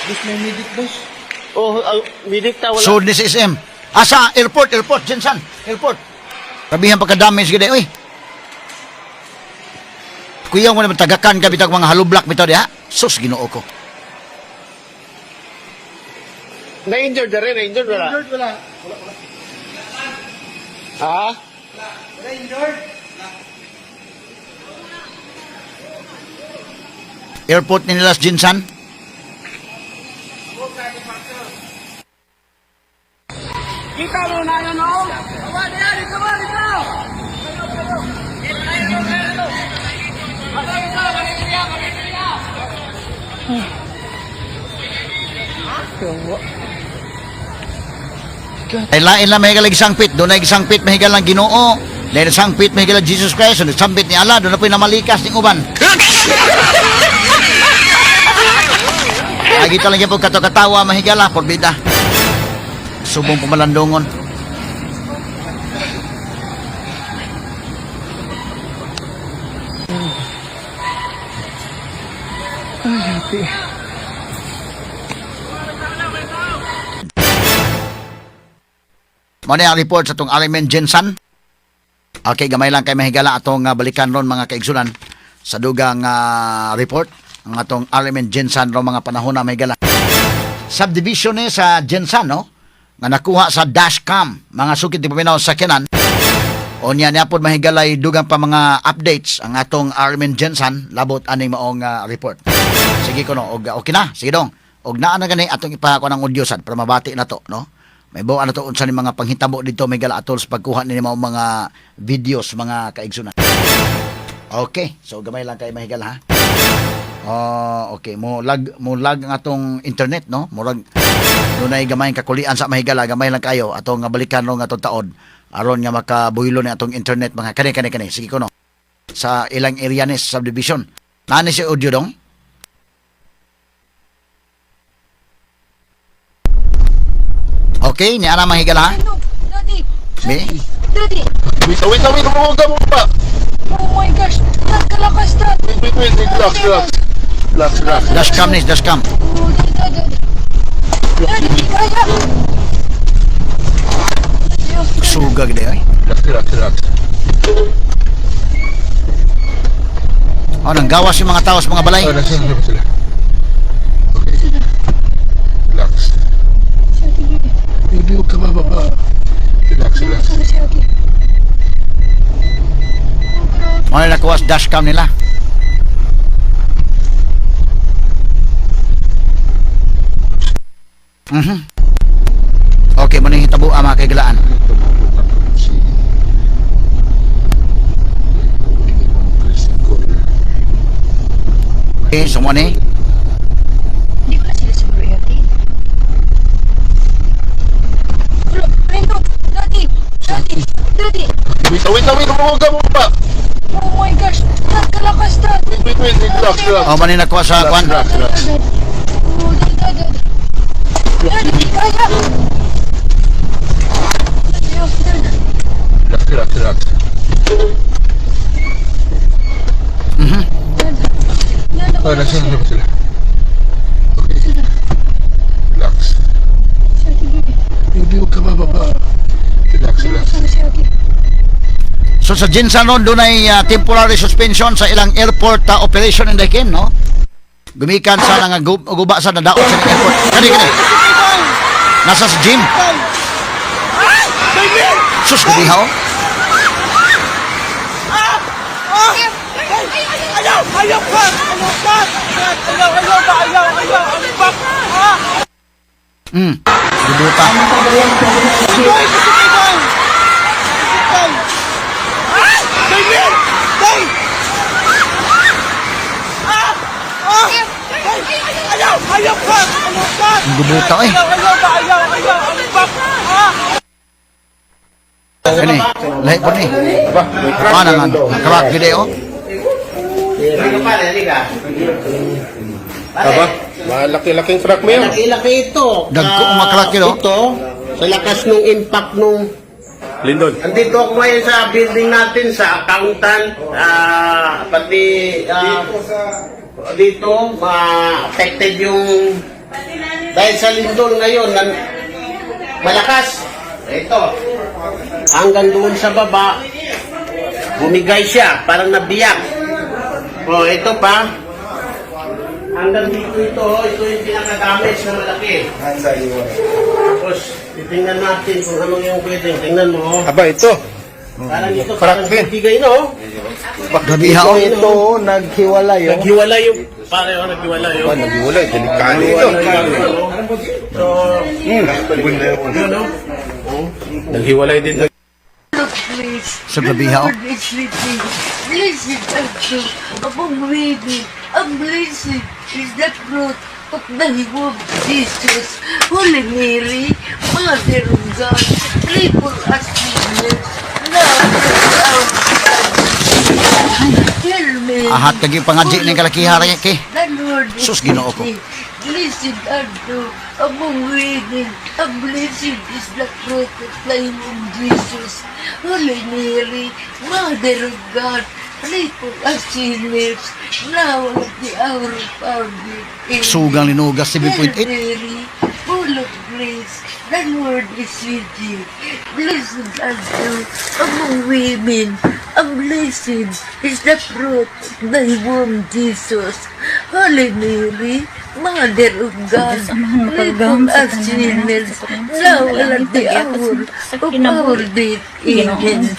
Boss, may medic, boss. Oh, bidikta wala. So, this is SM. Asa, airport, Jensan, airport. Kabihan pagka-damage gede, oy. Kuya mo naman tagakan ka bitag mga halublak bitaw diha. Sus, Ginoo ko. Na-injured na rin, na-injured wala. Wala. Ha? Wala injured. Airport ni Nilas Jinsan. Kita mo na yan, no? Kawali yan, kawali ka! Ay lain lang mahigalag sangpit. Doon ay sangpit mahigalang Ginoo. Dahil sangpit mahigalang Jesus Christ. Doon sangpit ni Allah. Doon na po'y namalikas ng uban. Ay kita lang yan po kato-katawa mahigala. Porbida. Subong pumalandungon. Muna ang report sa itong Arimen Jensan. Okay, gamay lang kay mahigala atong balikan ron mga kaigsunan sa dugang report. Ang atong Arimen Jensan ron mga panahon na mahigala. Subdivision ni sa Jensan, no? Nga nakuha sa dashcam. Mga sukit di paminaw sa kinan. O niya niya po mahigalay dugang pa mga updates ang atong Arimen Jensan labot aning maong report. Sige ko no, okay na, sige dong. Og naa na gani atong ipako ng audio sad para mabati na to, no? May buwan na to unsa ni mga panghitabo dito may gala atol sa pagkuha ni mga videos mga kaigsunan. Okay, so gamay lang kay mahigal ha. Okay, mo lag ang atong internet, no? Murag dunay gamay kakulian sa mahigala, gamay lang kayo atong balikan ro nga atong taon aron nga makabuylo ni atong internet mga kani. Sige ko no. Sa ilang area ni sa subdivision. Nani si audio dong? Okay, ni ana mahigala ha. Daddy! Be? Daddy! Wait, huwag pa. Oh my gosh! Dad, kalakas, Dad! Wait, relax. Dashcam ni, dashcam. Oh, Dad! Daddy, kaya! Suga gede ay. Relax. Oh, nang gawas yung mga tao sa mga balay. Nasaan sila? Okay. Relax. Hindi huwag ka bababa. Relax. Ano nakuha sa dashcam nila? Okay, muna yung hitabo ang mga kaigalaan. Okay, so mo ni? Hindi ko na sila siguro yatin. Daddy! Wait, huwag pa. Oh my gosh! Dad, kalakas, Dad! Wait, relax. Oh, muna yung nakuha sa kwan? Oh, Dad! Daddy, kaya! Relax. Nasaan sila? Okay. Relax. Hindi huwag ka bababa. Relax. So sa Jinsan ron, doon ay temporary suspension sa ilang airport operation in Daikin, no? Gumikan sa nga guba sa nadaot sa airport. Kani. Nasa sa gym. Sus, gubihaw. Ayaw ka! Gubuta. Ayaw ka! Gubuta eh. Kani, lahi po ni. Mana nga, nakarak gede oh. Aba, malaki-laking truck mo yun. Laki-laki ito. Dagko umakrak yun, oh. Ito, sa lakas nung impact nung... Lindon. Andito ako ngayon sa building natin, sa accountant, pati dito, affected yung Dahil sa lindol ngayon, malakas. Ito, hanggang doon sa baba, bumigay siya, parang nabiyak. O, ito pa. Hanggang dito ito yung pinaka-damage na malaki. Tapos, titingnan natin kung ano yung pwedeng. Tingnan mo. Aba, ito. Parang ito, parang bibigay, no? Gabiha o. Ito, naghiwalay. Naghiwalay yung, pareho naghiwalay yung. Naghiwalay, delikado ito. So, yun, no? Naghiwalay din. Sa gabiha o. Blessed are you among women, and blessed is the fruit of the womb, Jesus. Holy Mary, Mother of God, pray for us sinners, now and Hail Mary, Ahat kagi pangadji ning kalakihara ki. the Lord is Sus, Ginoo ko. with thee. Blessed are you among women, and blessed is the fruit of thy womb, Jesus. Holy Mary, Mother of God, pray for us sinners, now and at the hour of our death. Amen. Sugang linugas Hail 7.8. Mary, full of grace, the Lord is with you. Blessed are you among women, and blessed is the fruit of thy womb, Jesus. Holy Mary, Mother of God, pray for us sinners, now and at the hour of our death. Amen.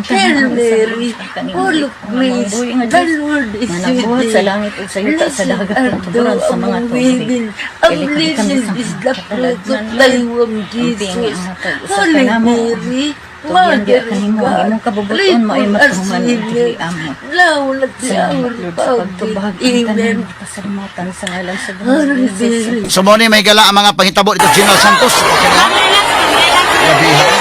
Hail Mary, full of grace, the Lord is with thee. Blessed are thou among women, and blessed is the fruit of thy womb, Jesus. Holy Mary, Mother of God, pray for us sinners, now and at the hour of our death. Amen. Holy Mary, So mo ni may gala ang mga panghitabo dito General Santos. Okay na? Gabiha o.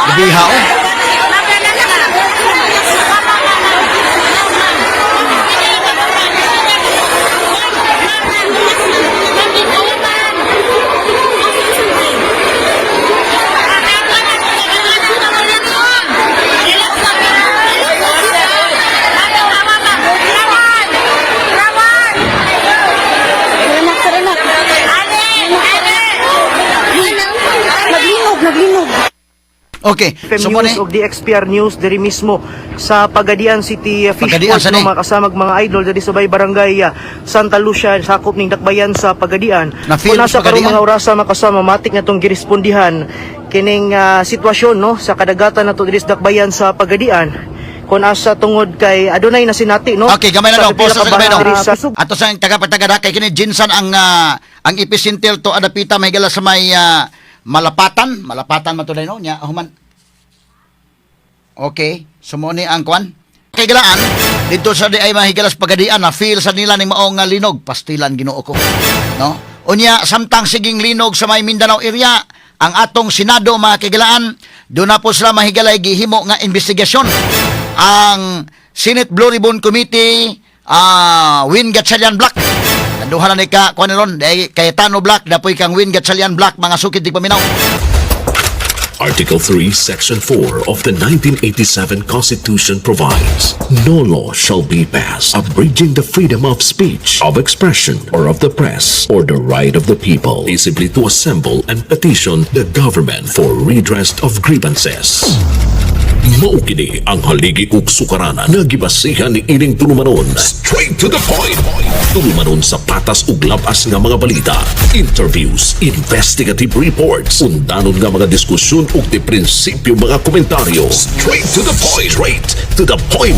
Gabiha o. Okay, so mo ni News of the XPR News diri mismo sa Pagadian City Pagadian, Fishport saan no eh? mga kasamag mga idol diri sa bay barangay Santa Lucia sakop ning Dakbayan sa Pagadian. Na-feel Kung nasa sa Pagadian? karong mga orasa makasama matik na tong girespondihan kining sitwasyon no sa kadagatan nato diri sa Dakbayan sa Pagadian. Kung asa tungod kay adunay na sinati no. Okay, gamay na daw. Pause sa gamay daw. diri sa Ato sa tagapagtagada kay kini Jinsan ang epicenter to adapita may gala sa may Malapatan matuday no nya human. Okay, sumo ni ang kwan. Kay galaan dito sa di ay mahigalas Pagadian na feel sa nila ni maong linog pastilan Ginoo ko. No? Unya samtang siging linog sa may Mindanao area ang atong Senado mga kigalaan do na po sila mahigalay gihimo nga investigasyon ang Senate Blue Ribbon Committee Win Gatchalian Black. Nanduhan na ni ka kuan ron Cayetano Black dapoy kang Win Gatchalian Black mga sukid di paminaw. Article 3, Section 4 of the 1987 Constitution provides, no law shall be passed abridging the freedom of speech, of expression, or of the press, or the right of the people peaceably to assemble and petition the government for redress of grievances. Maukini ang haligi ug sukaranan nga gibasihan ni ining tulumanon. Straight to the point. Tulumanon sa patas ug labas nga mga balita, interviews, investigative reports, undanon nga mga diskusyon ug di prinsipyo mga komentaryo. Straight to the point. Straight to the point.